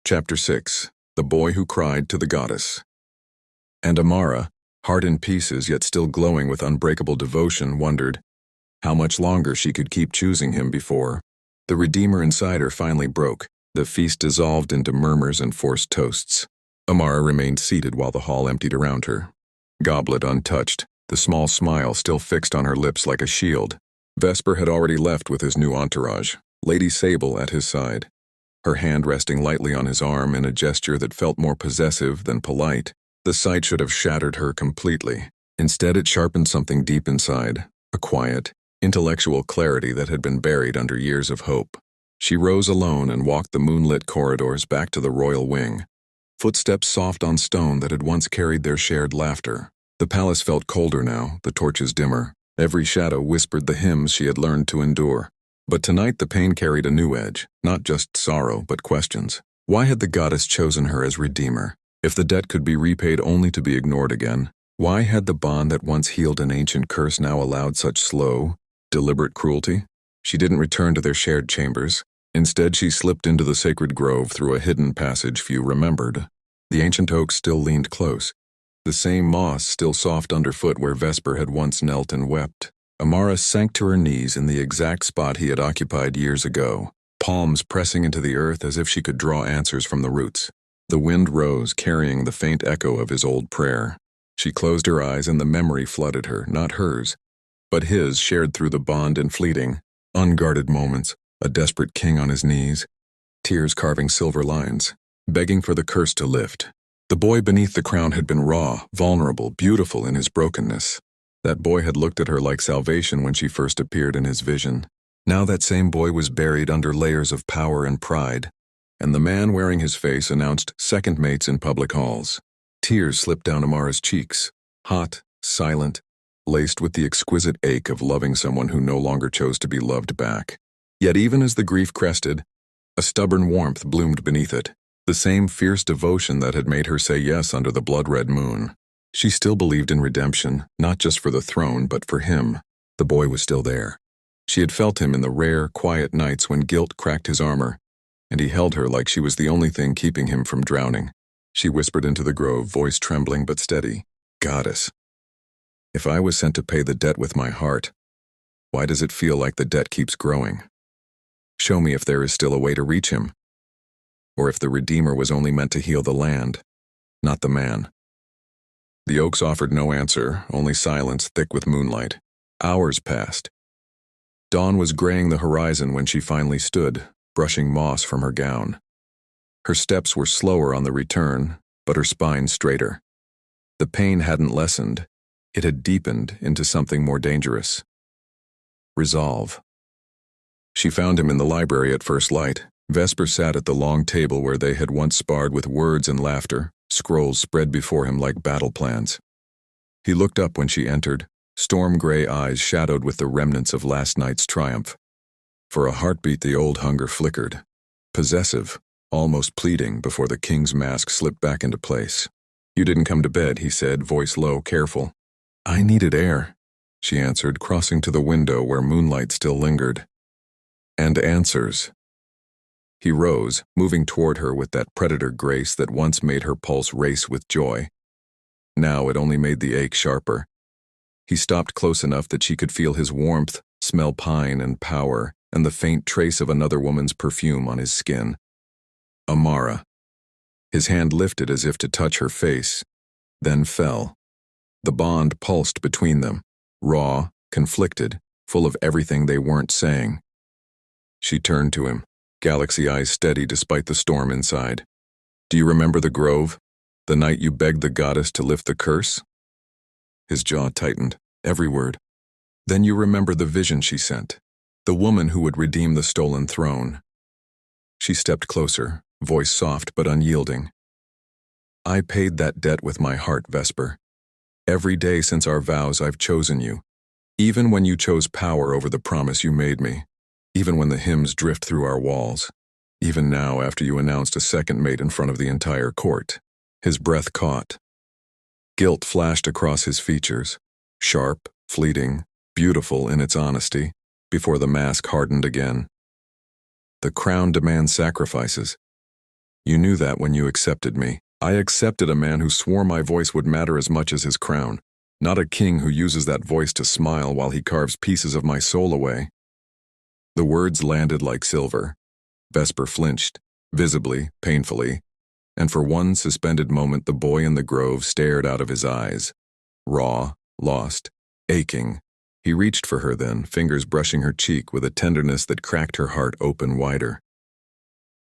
Chapter 6. The Boy Who Cried to the Goddess. And Amara, heart in pieces yet still glowing with unbreakable devotion, wondered how much longer she could keep choosing him before the Redeemer inside her finally broke. The feast dissolved into murmurs and forced toasts. Amara remained seated while the hall emptied around her. Goblet untouched, the small smile still fixed on her lips like a shield. Vesper had already left with his new entourage, Lady Sable at his side, her hand resting lightly on his arm in a gesture that felt more possessive than polite. The sight should have shattered her completely. Instead, it sharpened something deep inside, a quiet, intellectual clarity that had been buried under years of hope. She rose alone and walked the moonlit corridors back to the royal wing, footsteps soft on stone that had once carried their shared laughter. The palace felt colder now, the torches dimmer. Every shadow whispered the hymns she had learned to endure. But tonight the pain carried a new edge, not just sorrow but questions. Why had the goddess chosen her as Redeemer? If the debt could be repaid only to be ignored again, why had the bond that once healed an ancient curse now allowed such slow, deliberate cruelty? She didn't return to their shared chambers. Instead, she slipped into the sacred grove through a hidden passage few remembered. The ancient oak still leaned close, the same moss still soft underfoot where Vesper had once knelt and wept. Amara sank to her knees in the exact spot he had occupied years ago, palms pressing into the earth as if she could draw answers from the roots. The wind rose, carrying the faint echo of his old prayer. She closed her eyes and the memory flooded her, not hers, but his, shared through the bond in fleeting, unguarded moments, a desperate king on his knees, tears carving silver lines, begging for the curse to lift. The boy beneath the crown had been raw, vulnerable, beautiful in his brokenness. That boy had looked at her like salvation when she first appeared in his vision. Now that same boy was buried under layers of power and pride, and the man wearing his face announced second mates in public halls. Tears slipped down Amara's cheeks, hot, silent, laced with the exquisite ache of loving someone who no longer chose to be loved back. Yet even as the grief crested, a stubborn warmth bloomed beneath it. The same fierce devotion that had made her say yes under the blood-red moon. She still believed in redemption, not just for the throne, but for him. The boy was still there. She had felt him in the rare, quiet nights when guilt cracked his armor, and he held her like she was the only thing keeping him from drowning. She whispered into the grove, voice trembling but steady, "Goddess, if I was sent to pay the debt with my heart, why does it feel like the debt keeps growing? Show me if there is still a way to reach him. Or if the Redeemer was only meant to heal the land, not the man." The oaks offered no answer, only silence thick with moonlight. Hours passed. Dawn was graying the horizon when she finally stood, brushing moss from her gown. Her steps were slower on the return, but her spine straighter. The pain hadn't lessened. It had deepened into something more dangerous. Resolve. She found him in the library at first light. Vesper sat at the long table where they had once sparred with words and laughter, scrolls spread before him like battle plans. He looked up when she entered, storm-gray eyes shadowed with the remnants of last night's triumph. For a heartbeat the old hunger flickered. Possessive, almost pleading before the king's mask slipped back into place. "You didn't come to bed," he said, voice low, careful. "I needed air," she answered, crossing to the window where moonlight still lingered. "And answers." He rose, moving toward her with that predator grace that once made her pulse race with joy. Now it only made the ache sharper. He stopped close enough that she could feel his warmth, smell pine and power, and the faint trace of another woman's perfume on his skin. Amara. His hand lifted as if to touch her face, then fell. The bond pulsed between them, raw, conflicted, full of everything they weren't saying. She turned to him, galaxy eyes steady despite the storm inside. "Do you remember the grove? The night you begged the goddess to lift the curse?" His jaw tightened, every word. "Then you remember the vision she sent, the woman who would redeem the stolen throne." She stepped closer, voice soft but unyielding. "I paid that debt with my heart, Vesper. Every day since our vows I've chosen you, even when you chose power over the promise you made me, even when the hymns drift through our walls, even now after you announced a second mate in front of the entire court." His breath caught. Guilt flashed across his features, sharp, fleeting, beautiful in its honesty, before the mask hardened again. "The crown demands sacrifices. You knew that when you accepted me. I accepted a man who swore my voice would matter as much as his crown, not a king who uses that voice to smile while he carves pieces of my soul away." The words landed like silver. Vesper flinched, visibly, painfully, and for one suspended moment the boy in the grove stared out of his eyes. Raw, lost, aching. He reached for her then, fingers brushing her cheek with a tenderness that cracked her heart open wider.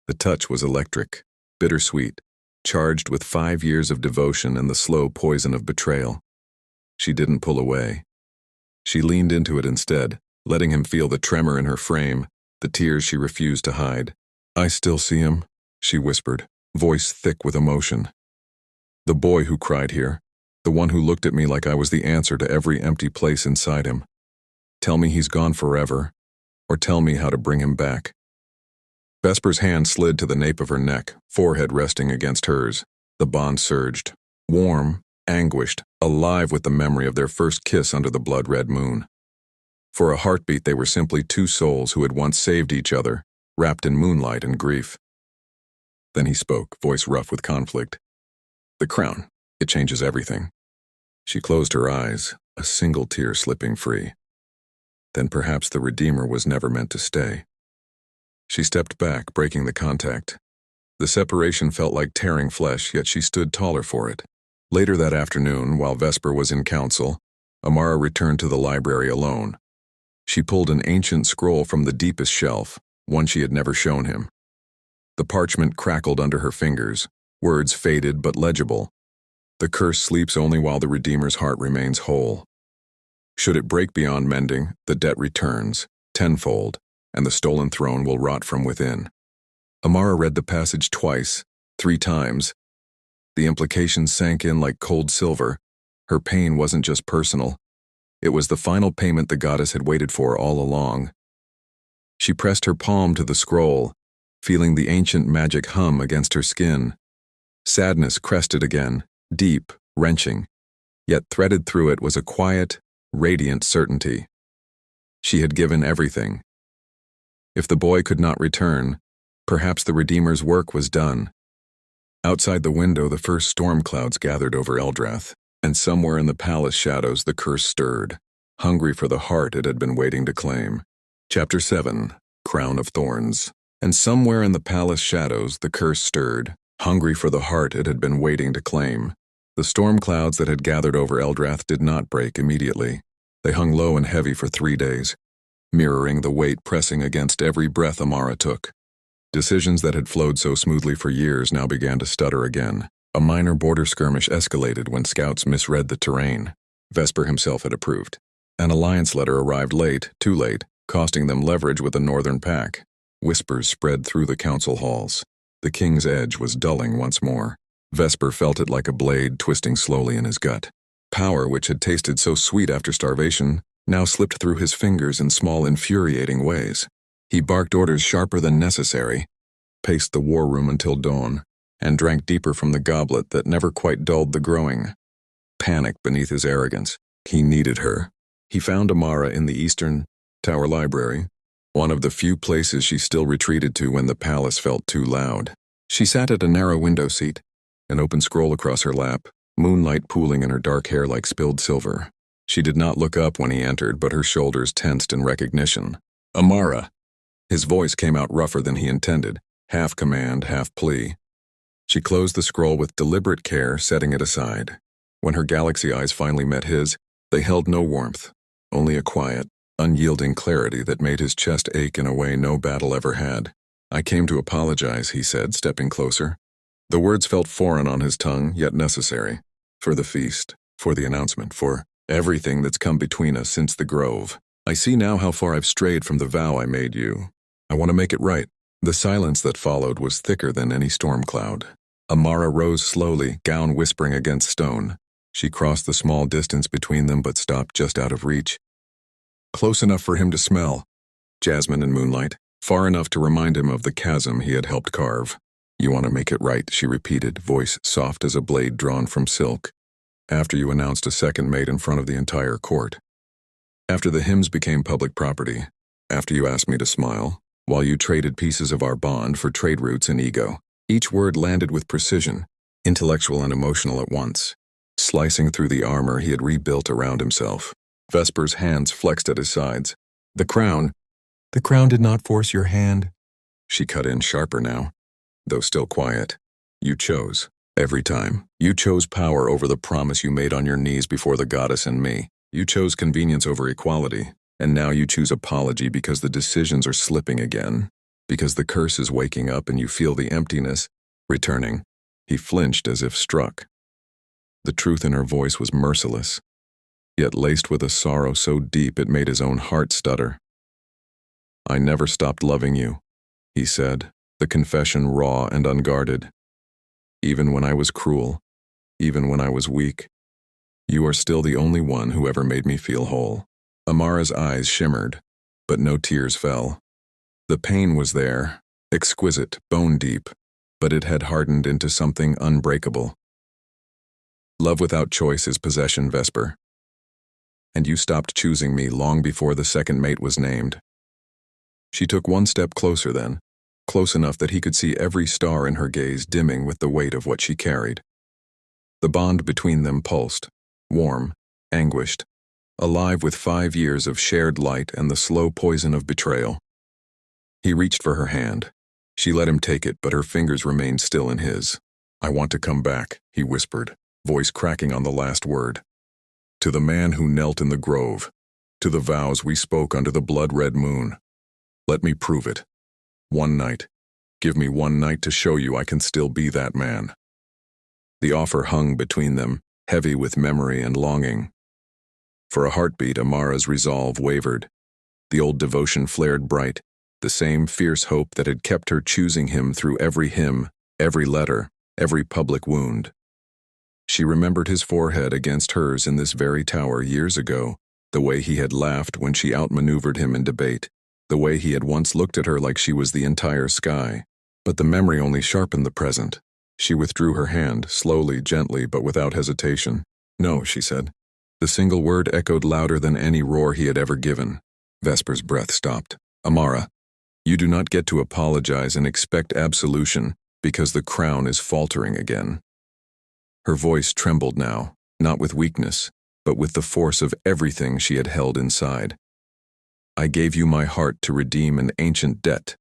The touch was electric, bittersweet, charged with 5 years of devotion and the slow poison of betrayal. She didn't pull away. She leaned into it instead, letting him feel the tremor in her frame, the tears she refused to hide. "I still see him," she whispered, voice thick with emotion. "The boy who cried here, the one who looked at me like I was the answer to every empty place inside him. Tell me he's gone forever, or tell me how to bring him back." Vesper's hand slid to the nape of her neck, forehead resting against hers. The bond surged, warm, anguished, alive with the memory of their first kiss under the blood-red moon. For a heartbeat they were simply two souls who had once saved each other, wrapped in moonlight and grief. Then he spoke, voice rough with conflict. "The crown, it changes everything." She closed her eyes, a single tear slipping free. Then perhaps the Redeemer was never meant to stay. She stepped back, breaking the contact. The separation felt like tearing flesh, yet she stood taller for it. Later that afternoon, while Vesper was in council, Amara returned to the library alone. She pulled an ancient scroll from the deepest shelf, one she had never shown him. The parchment crackled under her fingers, words faded but legible. "The curse sleeps only while the Redeemer's heart remains whole. Should it break beyond mending, the debt returns, tenfold, and the stolen throne will rot from within." Amara read the passage twice, 3 times. The implications sank in like cold silver. Her pain wasn't just personal. It was the final payment the goddess had waited for all along. She pressed her palm to the scroll, feeling the ancient magic hum against her skin. Sadness crested again, deep, wrenching, yet threaded through it was a quiet, radiant certainty. She had given everything. If the boy could not return, perhaps the Redeemer's work was done. Outside the window, the first storm clouds gathered over Eldrath, and somewhere in the palace shadows the curse stirred, hungry for the heart it had been waiting to claim. Chapter 7, Crown of Thorns. And somewhere in the palace shadows the curse stirred, hungry for the heart it had been waiting to claim. The storm clouds that had gathered over Eldrath did not break immediately. They hung low and heavy for 3 days, mirroring the weight pressing against every breath Amara took. Decisions that had flowed so smoothly for years now began to stutter again. A minor border skirmish escalated when scouts misread the terrain. Vesper himself had approved. An alliance letter arrived late, too late, costing them leverage with the northern pack. Whispers spread through the council halls. The king's edge was dulling once more. Vesper felt it like a blade twisting slowly in his gut. Power, which had tasted so sweet after starvation, now slipped through his fingers in small, infuriating ways. He barked orders sharper than necessary. paced the war room until dawn, and drank deeper from the goblet that never quite dulled the growing. Panic beneath his arrogance. He needed her. He found Amara in the Eastern Tower Library, one of the few places she still retreated to when the palace felt too loud. She sat at a narrow window seat, an open scroll across her lap, moonlight pooling in her dark hair like spilled silver. She did not look up when he entered, but her shoulders tensed in recognition. Amara! His voice came out rougher than he intended, half command, half plea. She closed the scroll with deliberate care, setting it aside. When her galaxy eyes finally met his, they held no warmth, only a quiet, unyielding clarity that made his chest ache in a way no battle ever had. "I came to apologize," he said, stepping closer. The words felt foreign on his tongue, yet necessary. For the feast, for the announcement, for everything that's come between us since the Grove. "I see now how far I've strayed from the vow I made you. I want to make it right." The silence that followed was thicker than any storm cloud. Amara rose slowly, gown whispering against stone. She crossed the small distance between them but stopped just out of reach. Close enough for him to smell jasmine and moonlight, far enough to remind him of the chasm he had helped carve. "You want to make it right," she repeated, voice soft as a blade drawn from silk. "After you announced a second mate in front of the entire court. After the hymns became public property. After you asked me to smile, while you traded pieces of our bond for trade routes and ego." Each word landed with precision, intellectual and emotional at once, slicing through the armor he had rebuilt around himself. Vesper's hands flexed at his sides. The crown did not force your hand." She cut in sharper now, though still quiet. "You chose. Every time. You chose power over the promise you made on your knees before the goddess and me. You chose convenience over equality, and now you choose apology because the decisions are slipping again. Because the curse is waking up and you feel the emptiness returning." He flinched as if struck. The truth in her voice was merciless, yet laced with a sorrow so deep it made his own heart stutter. "I never stopped loving you," he said, the confession raw and unguarded. "Even when I was cruel, even when I was weak, you are still the only one who ever made me feel whole." Amara's eyes shimmered, but no tears fell. The pain was there, exquisite, bone-deep, but it had hardened into something unbreakable. "Love without choice is possession, Vesper. And you stopped choosing me long before the second mate was named." She took one step closer then, close enough that he could see every star in her gaze dimming with the weight of what she carried. The bond between them pulsed, warm, anguished, alive with 5 years of shared light and the slow poison of betrayal. He reached for her hand. She let him take it, but her fingers remained still in his. "I want to come back," he whispered, voice cracking on the last word. "To the man who knelt in the grove, to the vows we spoke under the blood-red moon. Let me prove it. One night. Give me one night to show you I can still be that man." The offer hung between them, heavy with memory and longing. For a heartbeat, Amara's resolve wavered. The old devotion flared bright, the same fierce hope that had kept her choosing him through every hymn, every letter, every public wound. She remembered his forehead against hers in this very tower years ago, the way he had laughed when she outmaneuvered him in debate, the way he had once looked at her like she was the entire sky. But the memory only sharpened the present. She withdrew her hand, slowly, gently, but without hesitation. "No," she said. The single word echoed louder than any roar he had ever given. Vesper's breath stopped. "Amara, you do not get to apologize and expect absolution because the crown is faltering again." Her voice trembled now, not with weakness, but with the force of everything she had held inside. "I gave you my heart to redeem an ancient debt.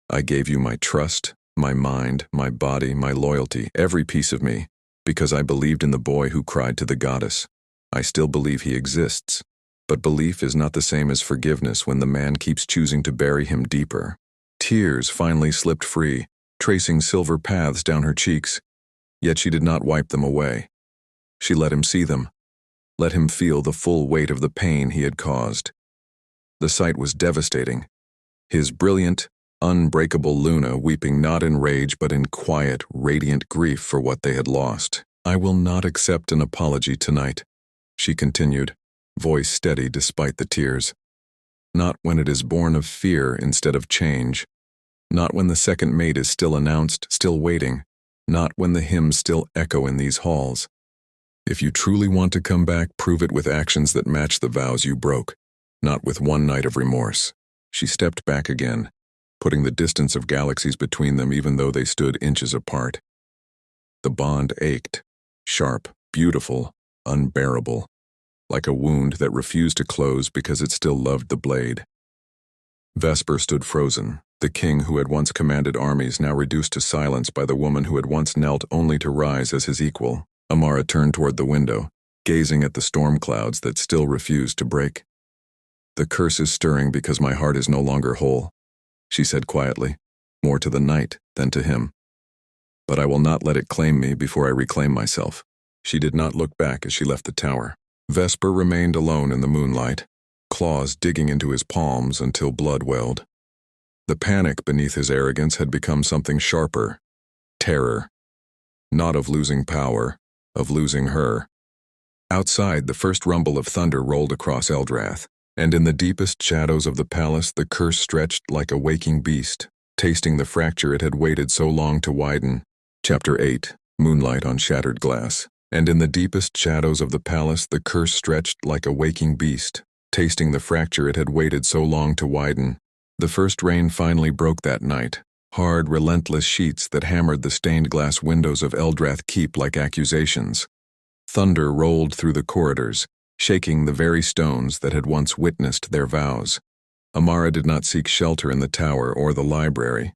I gave you my trust, my mind, my body, my loyalty, every piece of me, because I believed in the boy who cried to the goddess. I still believe he exists. But belief is not the same as forgiveness when the man keeps choosing to bury him deeper." Tears finally slipped free, tracing silver paths down her cheeks, yet she did not wipe them away. She let him see them, let him feel the full weight of the pain he had caused. The sight was devastating. His brilliant, unbreakable Luna weeping not in rage but in quiet, radiant grief for what they had lost. "I will not accept an apology tonight," she continued, voice steady despite the tears. "Not when it is born of fear instead of change. Not when the second mate is still announced, still waiting. Not when the hymns still echo in these halls. If you truly want to come back, prove it with actions that match the vows you broke, not with one night of remorse. She stepped back again, putting the distance of galaxies between them even though they stood inches apart. The bond ached, sharp, beautiful, unbearable, like a wound that refused to close because it still loved the blade. Vesper stood frozen, the king who had once commanded armies now reduced to silence by the woman who had once knelt only to rise as his equal. Amara turned toward the window, gazing at the storm clouds that still refused to break. "The curse is stirring because my heart is no longer whole," she said quietly, more to the night than to him. "But I will not let it claim me before I reclaim myself." She did not look back as she left the tower. Vesper remained alone in the moonlight, claws digging into his palms until blood welled. The panic beneath his arrogance had become something sharper. Terror. Not of losing power, of losing her. Outside, the first rumble of thunder rolled across Eldrath, and in the deepest shadows of the palace the curse stretched like a waking beast, tasting the fracture it had waited so long to widen. Chapter 8, Moonlight on Shattered Glass. And in the deepest shadows of the palace the curse stretched like a waking beast, tasting the fracture it had waited so long to widen. The first rain finally broke that night, hard, relentless sheets that hammered the stained glass windows of Eldrath Keep like accusations. Thunder rolled through the corridors, shaking the very stones that had once witnessed their vows. Amara did not seek shelter in the tower or the library.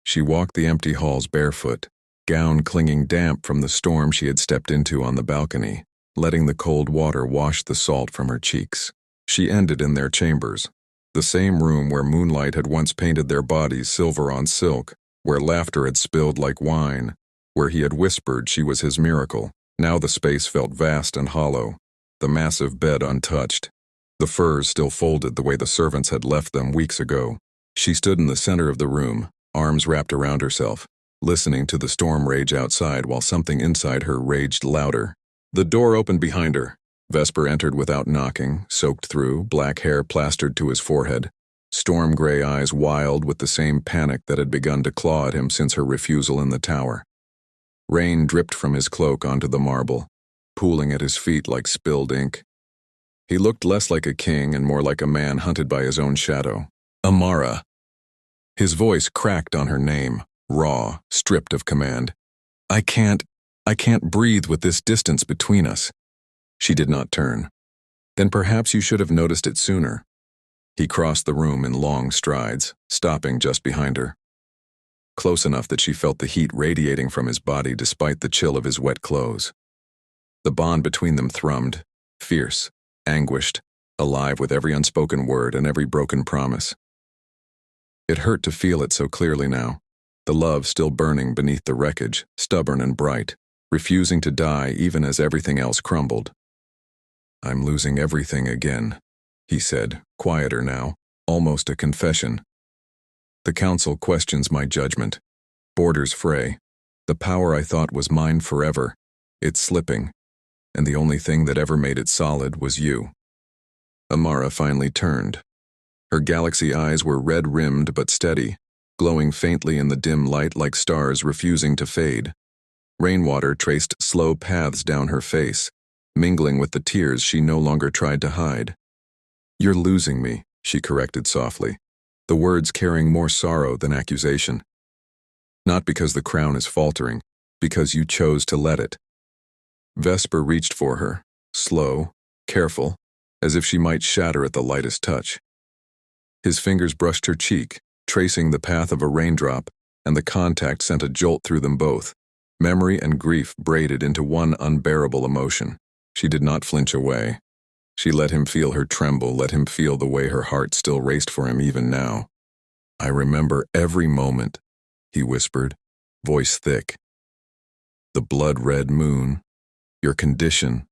She walked the empty halls barefoot, gown clinging damp from the storm she had stepped into on the balcony, letting the cold water wash the salt from her cheeks. She ended in their chambers, the same room where moonlight had once painted their bodies silver on silk, where laughter had spilled like wine, where he had whispered she was his miracle. Now the space felt vast and hollow, the massive bed untouched, the furs still folded the way the servants had left them weeks ago. She stood in the center of the room, arms wrapped around herself, listening to the storm rage outside while something inside her raged louder. The door opened behind her. Vesper entered without knocking, soaked through, black hair plastered to his forehead, storm-gray eyes wild with the same panic that had begun to claw at him since her refusal in the tower. Rain dripped from his cloak onto the marble, pooling at his feet like spilled ink. He looked less like a king and more like a man hunted by his own shadow. Amara. His voice cracked on her name, raw, stripped of command. I can't breathe with this distance between us." She did not turn. "Then perhaps you should have noticed it sooner." He crossed the room in long strides, stopping just behind her. Close enough that she felt the heat radiating from his body despite the chill of his wet clothes. The bond between them thrummed, fierce, anguished, alive with every unspoken word and every broken promise. It hurt to feel it so clearly now, the love still burning beneath the wreckage, stubborn and bright, refusing to die even as everything else crumbled. "I'm losing everything again," he said, quieter now, almost a confession. "The council questions my judgment. Borders fray. The power I thought was mine forever. It's slipping. And the only thing that ever made it solid was you." Amara finally turned. Her galaxy eyes were red-rimmed but steady, glowing faintly in the dim light like stars refusing to fade. Rainwater traced slow paths down her face, mingling with the tears she no longer tried to hide. "You're losing me," she corrected softly, the words carrying more sorrow than accusation. "Not because the crown is faltering, because you chose to let it." Vesper reached for her, slow, careful, as if she might shatter at the lightest touch. His fingers brushed her cheek, tracing the path of a raindrop, and the contact sent a jolt through them both, memory and grief braided into one unbearable emotion. She did not flinch away. She let him feel her tremble, let him feel the way her heart still raced for him even now. "I remember every moment," he whispered, voice thick. "The blood-red moon, your condition,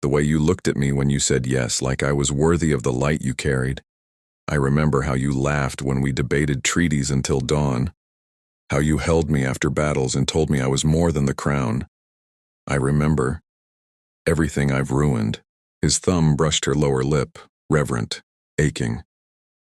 the way you looked at me when you said yes, like I was worthy of the light you carried. I remember how you laughed when we debated treaties until dawn, how you held me after battles and told me I was more than the crown. I remember everything I've ruined." His thumb brushed her lower lip, reverent, aching.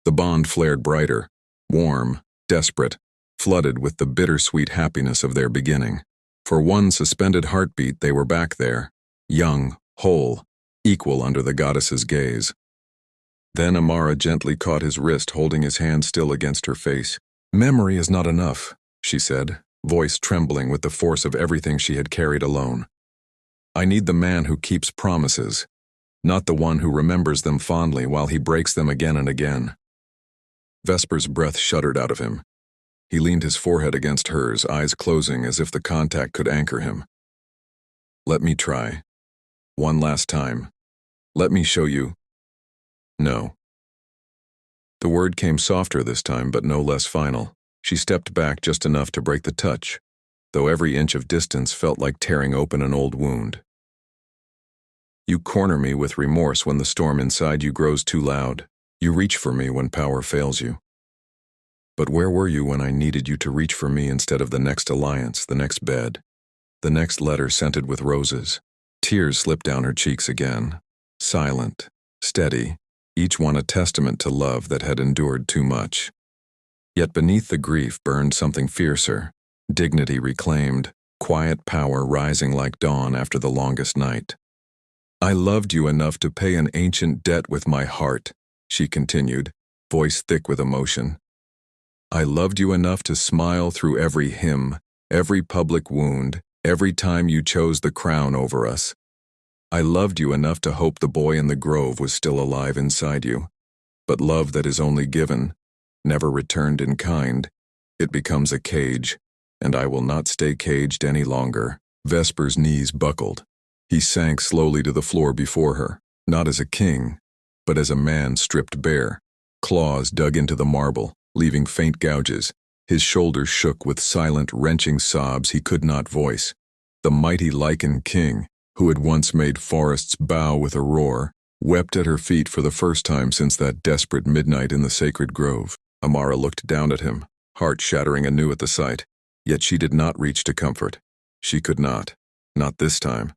The bond flared brighter, warm, desperate, flooded with the bittersweet happiness of their beginning. For one suspended heartbeat they were back there, young, whole, equal under the goddess's gaze. Then Amara gently caught his wrist, holding his hand still against her face. "Memory is not enough," she said, voice trembling with the force of everything she had carried alone. "I need the man who keeps promises, not the one who remembers them fondly while he breaks them again and again." Vesper's breath shuddered out of him. He leaned his forehead against hers, eyes closing as if the contact could anchor him. "Let me try. One last time. Let me show you." "No." The word came softer this time, but no less final. She stepped back just enough to break the touch, though every inch of distance felt like tearing open an old wound. "You corner me with remorse when the storm inside you grows too loud. You reach for me when power fails you. But where were you when I needed you to reach for me instead of the next alliance, the next bed, the next letter scented with roses?" Tears slipped down her cheeks again, silent, steady, each one a testament to love that had endured too much. Yet beneath the grief burned something fiercer, dignity reclaimed, quiet power rising like dawn after the longest night. "I loved you enough to pay an ancient debt with my heart," she continued, voice thick with emotion. "I loved you enough to smile through every hymn, every public wound, every time you chose the crown over us. I loved you enough to hope the boy in the grove was still alive inside you. But love that is only given, never returned in kind, it becomes a cage, and I will not stay caged any longer." Vesper's knees buckled. He sank slowly to the floor before her, not as a king, but as a man stripped bare. Claws dug into the marble, leaving faint gouges. His shoulders shook with silent, wrenching sobs he could not voice. The mighty Lycan King, who had once made forests bow with a roar, wept at her feet for the first time since that desperate midnight in the sacred grove. Amara looked down at him, heart shattering anew at the sight. Yet she did not reach to comfort. She could not this time.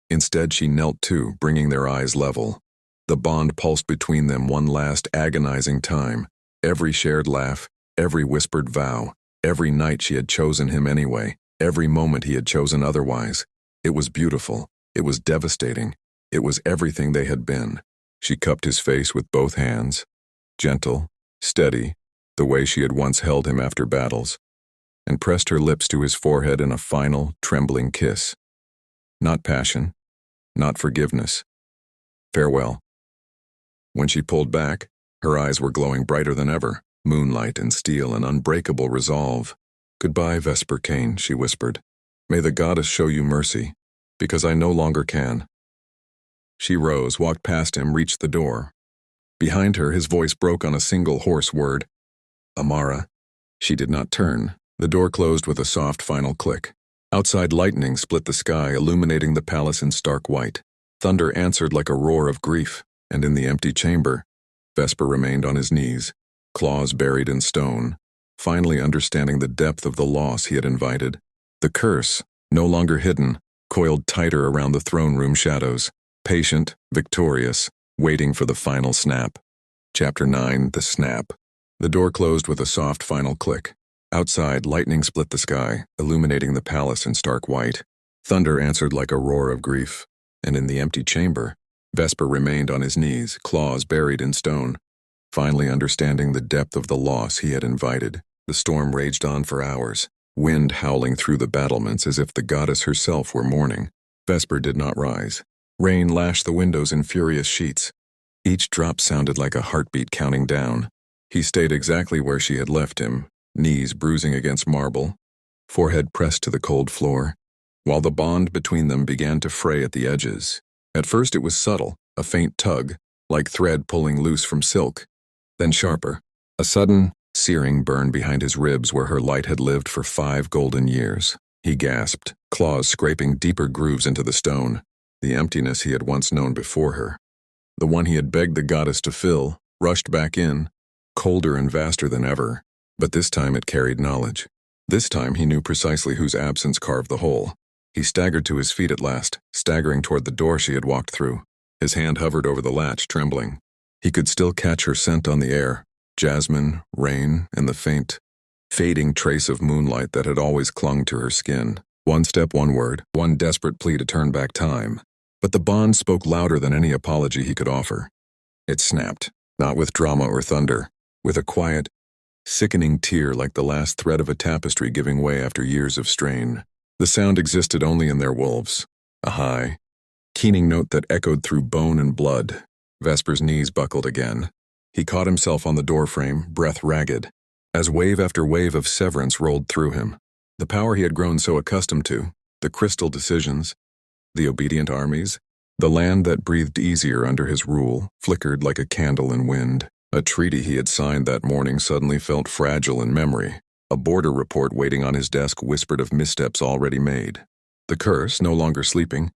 Instead, she knelt too, bringing their eyes level. The bond pulsed between them one last agonizing time. Every shared laugh, every whispered vow, every night she had chosen him anyway, every moment he had chosen otherwise. It was beautiful. It was devastating. It was everything they had been. She cupped his face with both hands, gentle, steady, the way she had once held him after battles, and pressed her lips to his forehead in a final, trembling kiss. Not passion, not forgiveness. Farewell. When she pulled back, her eyes were glowing brighter than ever, moonlight and steel and unbreakable resolve. "Goodbye, Vesper Kane," she whispered. "May the goddess show you mercy, because I no longer can." She rose, walked past him, reached the door. Behind her, his voice broke on a single hoarse word. "Amara." She did not turn. The door closed with a soft final click. Outside, lightning split the sky, illuminating the palace in stark white. Thunder answered like a roar of grief, and in the empty chamber, Vesper remained on his knees, claws buried in stone, finally understanding the depth of the loss he had invited. The curse, no longer hidden, coiled tighter around the throne room shadows, patient, victorious, waiting for the final snap. Chapter 9, The Snap. The door closed with a soft final click. Outside, lightning split the sky, illuminating the palace in stark white. Thunder answered like a roar of grief, and in the empty chamber, Vesper remained on his knees, claws buried in stone, finally understanding the depth of the loss he had invited. The storm raged on for hours, wind howling through the battlements as if the goddess herself were mourning. Vesper did not rise. Rain lashed the windows in furious sheets. Each drop sounded like a heartbeat counting down. He stayed exactly where she had left him, knees bruising against marble, forehead pressed to the cold floor, while the bond between them began to fray at the edges. At first it was subtle, a faint tug, like thread pulling loose from silk. Then sharper, a sudden, searing burn behind his ribs where her light had lived for 5 golden years. He gasped, claws scraping deeper grooves into the stone, the emptiness he had once known before her. The one he had begged the goddess to fill, rushed back in, colder and vaster than ever. But this time it carried knowledge. This time he knew precisely whose absence carved the hole. He staggered to his feet at last, staggering toward the door she had walked through. His hand hovered over the latch, trembling. He could still catch her scent on the air, jasmine, rain, and the faint, fading trace of moonlight that had always clung to her skin. One step, one word, one desperate plea to turn back time. But the bond spoke louder than any apology he could offer. It snapped, not with drama or thunder, with a quiet, sickening tear like the last thread of a tapestry giving way after years of strain. The sound existed only in their wolves, a high, keening note that echoed through bone and blood. Vesper's knees buckled again. He caught himself on the doorframe, breath ragged, as wave after wave of severance rolled through him. The power he had grown so accustomed to, the crystal decisions, the obedient armies, the land that breathed easier under his rule, flickered like a candle in wind. A treaty he had signed that morning suddenly felt fragile in memory. A border report waiting on his desk whispered of missteps already made. The curse, no longer sleeping,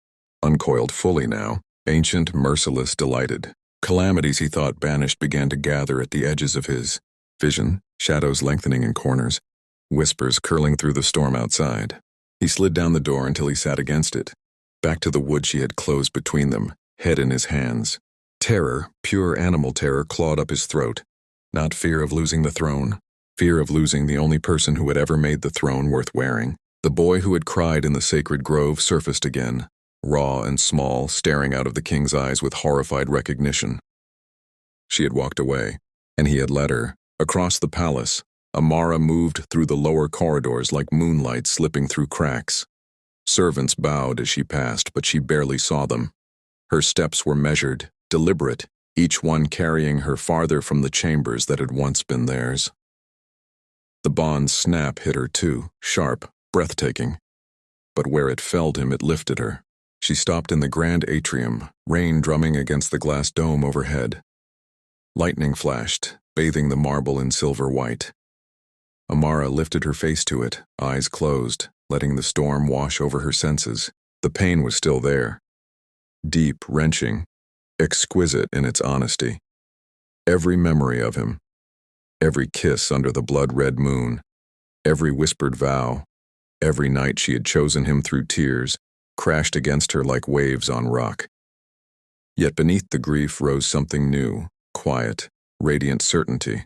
uncoiled fully now, ancient, merciless, delighted. Calamities he thought banished began to gather at the edges of his vision, shadows lengthening in corners, whispers curling through the storm outside. He slid down the door until he sat against it, back to the wood she had closed between them, head in his hands. Terror, pure animal terror, clawed up his throat. Not fear of losing the throne, fear of losing the only person who had ever made the throne worth wearing. The boy who had cried in the sacred grove surfaced again, raw and small, staring out of the king's eyes with horrified recognition. She had walked away, and he had led her. Across the palace, Amara moved through the lower corridors like moonlight slipping through cracks. Servants bowed as she passed, but she barely saw them. Her steps were measured, deliberate, each one carrying her farther from the chambers that had once been theirs. The bond's snap hit her too, sharp, breathtaking. But where it felled him, it lifted her. She stopped in the grand atrium, rain drumming against the glass dome overhead. Lightning flashed, bathing the marble in silver white. Amara lifted her face to it, eyes closed, letting the storm wash over her senses. The pain was still there. Deep, wrenching, exquisite in its honesty. Every memory of him, every kiss under the blood-red moon, every whispered vow, every night she had chosen him through tears, crashed against her like waves on rock. Yet beneath the grief rose something new, quiet, radiant certainty.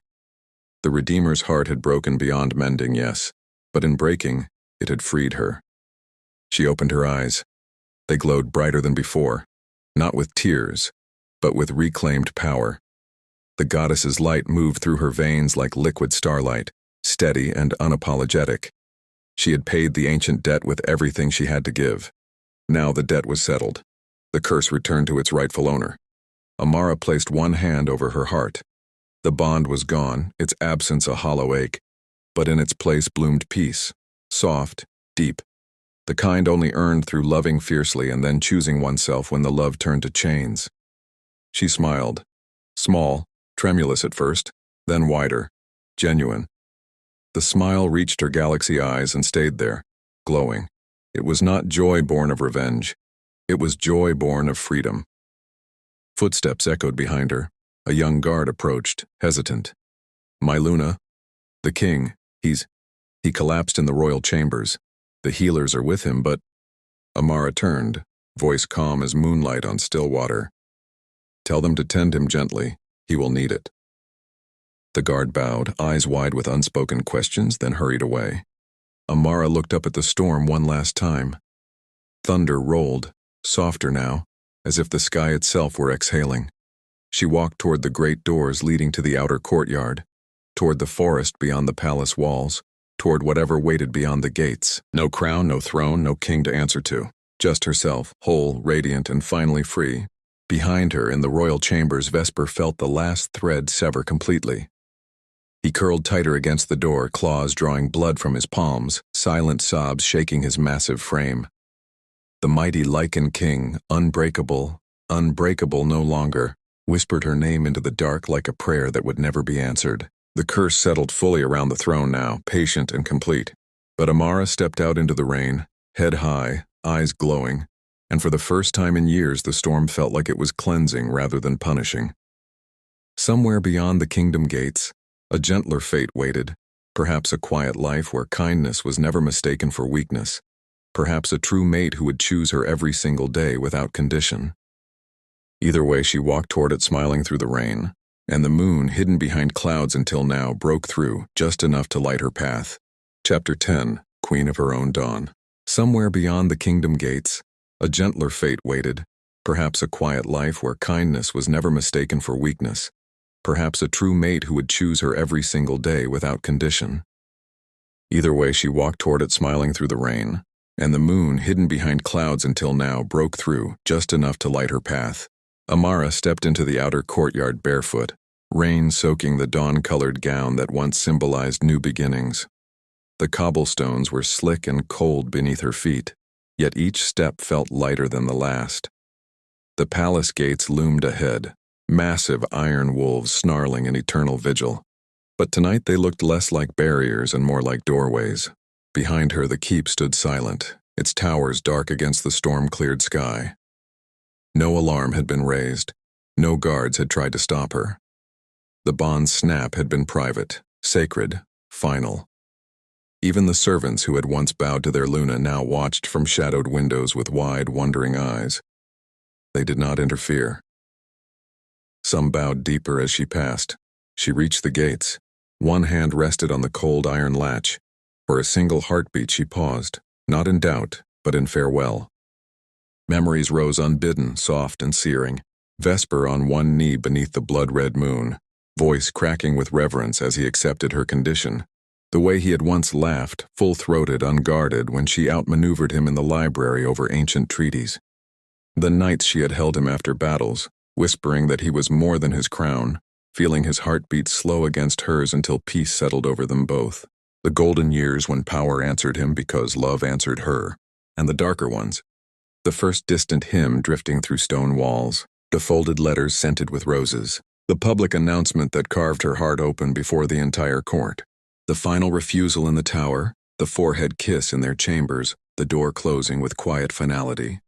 The Redeemer's heart had broken beyond mending, yes, but in breaking, it had freed her. She opened her eyes. They glowed brighter than before, not with tears, but with reclaimed power. The goddess's light moved through her veins like liquid starlight, steady and unapologetic. She had paid the ancient debt with everything she had to give. Now the debt was settled. The curse returned to its rightful owner. Amara placed one hand over her heart. The bond was gone, its absence a hollow ache, but in its place bloomed peace, soft, deep, the kind only earned through loving fiercely and then choosing oneself when the love turned to chains. She smiled, small, tremulous at first, then wider, genuine. The smile reached her galaxy eyes and stayed there, glowing. It was not joy born of revenge. It was joy born of freedom. Footsteps echoed behind her. A young guard approached, hesitant. "My Luna, the king, he collapsed in the royal chambers. The healers are with him, but..." Amara turned, voice calm as moonlight on still water. "Tell them to tend him gently. He will need it." The guard bowed, eyes wide with unspoken questions, then hurried away. Amara looked up at the storm one last time. Thunder rolled, softer now, as if the sky itself were exhaling. She walked toward the great doors leading to the outer courtyard, toward the forest beyond the palace walls, toward whatever waited beyond the gates. No crown, no throne, no king to answer to. Just herself, whole, radiant, and finally free. Behind her, in the royal chambers, Vesper felt the last thread sever completely. He curled tighter against the door, claws drawing blood from his palms, silent sobs shaking his massive frame. The mighty Lycan King, unbreakable no longer, whispered her name into the dark like a prayer that would never be answered. The curse settled fully around the throne now, patient and complete. But Amara stepped out into the rain, head high, eyes glowing, and for the first time in years the storm felt like it was cleansing rather than punishing. Somewhere beyond the kingdom gates, a gentler fate waited, perhaps a quiet life where kindness was never mistaken for weakness, perhaps a true mate who would choose her every single day without condition. Either way, she walked toward it smiling through the rain, and the moon, hidden behind clouds until now, broke through, just enough to light her path. Chapter 10, Queen of Her Own Dawn. Somewhere beyond the kingdom gates, a gentler fate waited, perhaps a quiet life where kindness was never mistaken for weakness, perhaps a true mate who would choose her every single day without condition. Either way, she walked toward it smiling through the rain, and the moon, hidden behind clouds until now, broke through, just enough to light her path. Amara stepped into the outer courtyard barefoot, rain soaking the dawn-colored gown that once symbolized new beginnings. The cobblestones were slick and cold beneath her feet, yet each step felt lighter than the last. The palace gates loomed ahead, massive iron wolves snarling in eternal vigil. But tonight they looked less like barriers and more like doorways. Behind her the keep stood silent, its towers dark against the storm-cleared sky. No alarm had been raised. No guards had tried to stop her. The bond's snap had been private, sacred, final. Even the servants who had once bowed to their Luna now watched from shadowed windows with wide, wondering eyes. They did not interfere. Some bowed deeper as she passed. She reached the gates. One hand rested on the cold iron latch. For a single heartbeat she paused, not in doubt, but in farewell. Memories rose unbidden, soft and searing. Vesper on one knee beneath the blood-red moon, voice cracking with reverence as he accepted her condition. The way he had once laughed, full-throated, unguarded, when she outmaneuvered him in the library over ancient treaties. The nights she had held him after battles, whispering that he was more than his crown, feeling his heartbeat slow against hers until peace settled over them both. The golden years when power answered him because love answered her, and the darker ones. The first distant hymn drifting through stone walls, the folded letters scented with roses, the public announcement that carved her heart open before the entire court, the final refusal in the tower, the forehead kiss in their chambers, the door closing with quiet finality.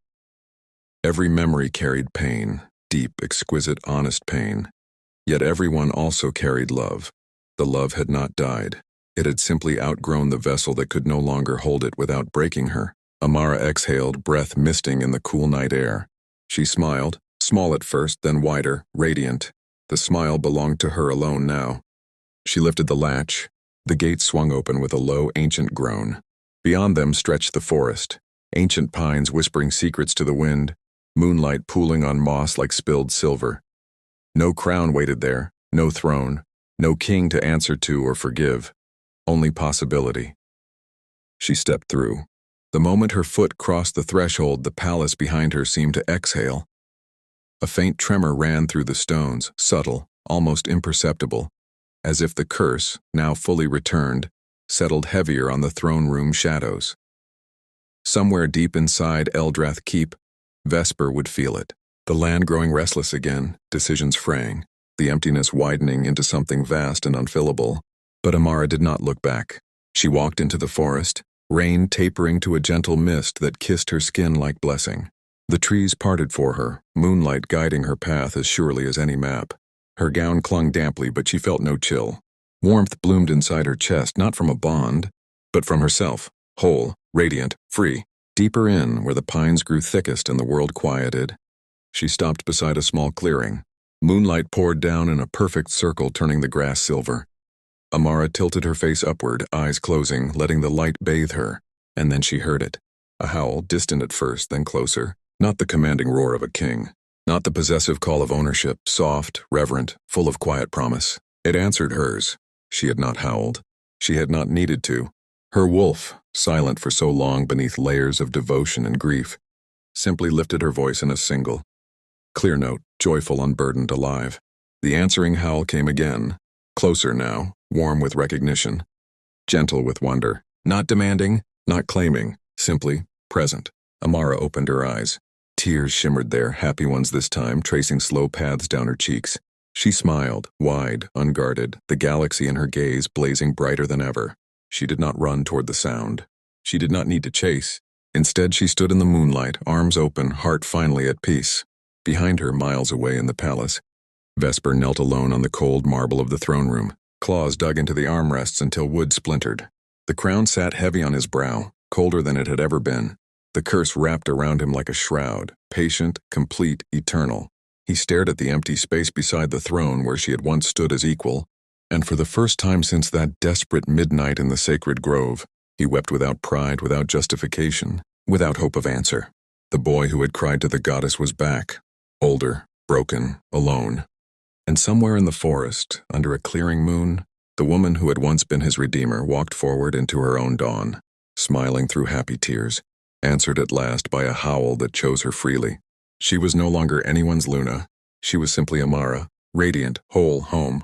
Every memory carried pain, deep, exquisite, honest pain. Yet everyone also carried love. The love had not died. It had simply outgrown the vessel that could no longer hold it without breaking her. Amara exhaled, breath misting in the cool night air. She smiled, small at first, then wider, radiant. The smile belonged to her alone now. She lifted the latch. The gate swung open with a low, ancient groan. Beyond them stretched the forest, ancient pines whispering secrets to the wind, moonlight pooling on moss like spilled silver. No crown waited there, no throne, no king to answer to or forgive. Only possibility. She stepped through. The moment her foot crossed the threshold, the palace behind her seemed to exhale. A faint tremor ran through the stones, subtle, almost imperceptible, as if the curse, now fully returned, settled heavier on the throne room shadows. Somewhere deep inside Eldrath Keep, Vesper would feel it. The land growing restless again, decisions fraying, the emptiness widening into something vast and unfillable. But Amara did not look back. She walked into the forest, rain tapering to a gentle mist that kissed her skin like blessing. The trees parted for her, moonlight guiding her path as surely as any map. Her gown clung damply, but she felt no chill. Warmth bloomed inside her chest, not from a bond, but from herself, whole, radiant, free. Deeper in, where the pines grew thickest and the world quieted, she stopped beside a small clearing. Moonlight poured down in a perfect circle, turning the grass silver. Amara tilted her face upward, eyes closing, letting the light bathe her, and then she heard it. A howl, distant at first, then closer. Not the commanding roar of a king. Not the possessive call of ownership, soft, reverent, full of quiet promise. It answered hers. She had not howled. She had not needed to. Her wolf, silent for so long beneath layers of devotion and grief, simply lifted her voice in a single, clear note, joyful, unburdened, alive. The answering howl came again, closer now, warm with recognition, gentle with wonder, not demanding, not claiming, simply present. Amara opened her eyes. Tears shimmered there, happy ones this time, tracing slow paths down her cheeks. She smiled, wide, unguarded, the galaxy in her gaze blazing brighter than ever. She did not run toward the sound. She did not need to chase. Instead, she stood in the moonlight, arms open, heart finally at peace. Behind her, miles away in the palace, Vesper knelt alone on the cold marble of the throne room, claws dug into the armrests until wood splintered. The crown sat heavy on his brow, colder than it had ever been. The curse wrapped around him like a shroud, patient, complete, eternal. He stared at the empty space beside the throne where she had once stood as equal, and for the first time since that desperate midnight in the sacred grove, he wept without pride, without justification, without hope of answer. The boy who had cried to the goddess was back, older, broken, alone. And somewhere in the forest, under a clearing moon, the woman who had once been his redeemer walked forward into her own dawn, smiling through happy tears, answered at last by a howl that chose her freely. She was no longer anyone's Luna. She was simply Amara, radiant, whole, home.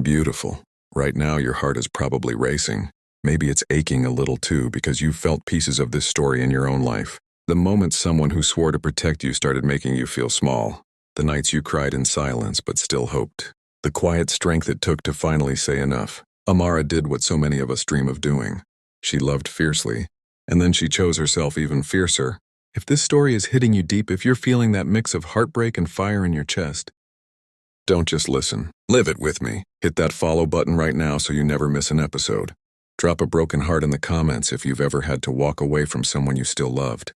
Beautiful. Right now your heart is probably racing. Maybe it's aching a little too because you've felt pieces of this story in your own life. The moment someone who swore to protect you started making you feel small. The nights you cried in silence but still hoped. The quiet strength it took to finally say enough. Amara did what so many of us dream of doing. She loved fiercely, and then she chose herself even fiercer. If this story is hitting you deep, if you're feeling that mix of heartbreak and fire in your chest, don't just listen. Live it with me. Hit that follow button right now so you never miss an episode. Drop a broken heart in the comments if you've ever had to walk away from someone you still loved.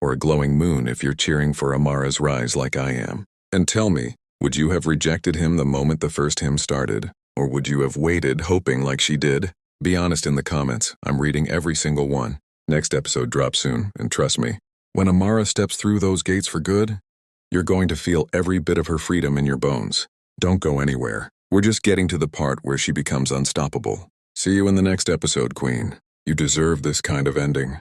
Or a glowing moon if you're cheering for Amara's rise like I am. And tell me, would you have rejected him the moment the first hymn started? Or would you have waited, hoping like she did? Be honest in the comments. I'm reading every single one. Next episode drops soon, and trust me, when Amara steps through those gates for good, you're going to feel every bit of her freedom in your bones. Don't go anywhere. We're just getting to the part where she becomes unstoppable. See you in the next episode, Queen. You deserve this kind of ending.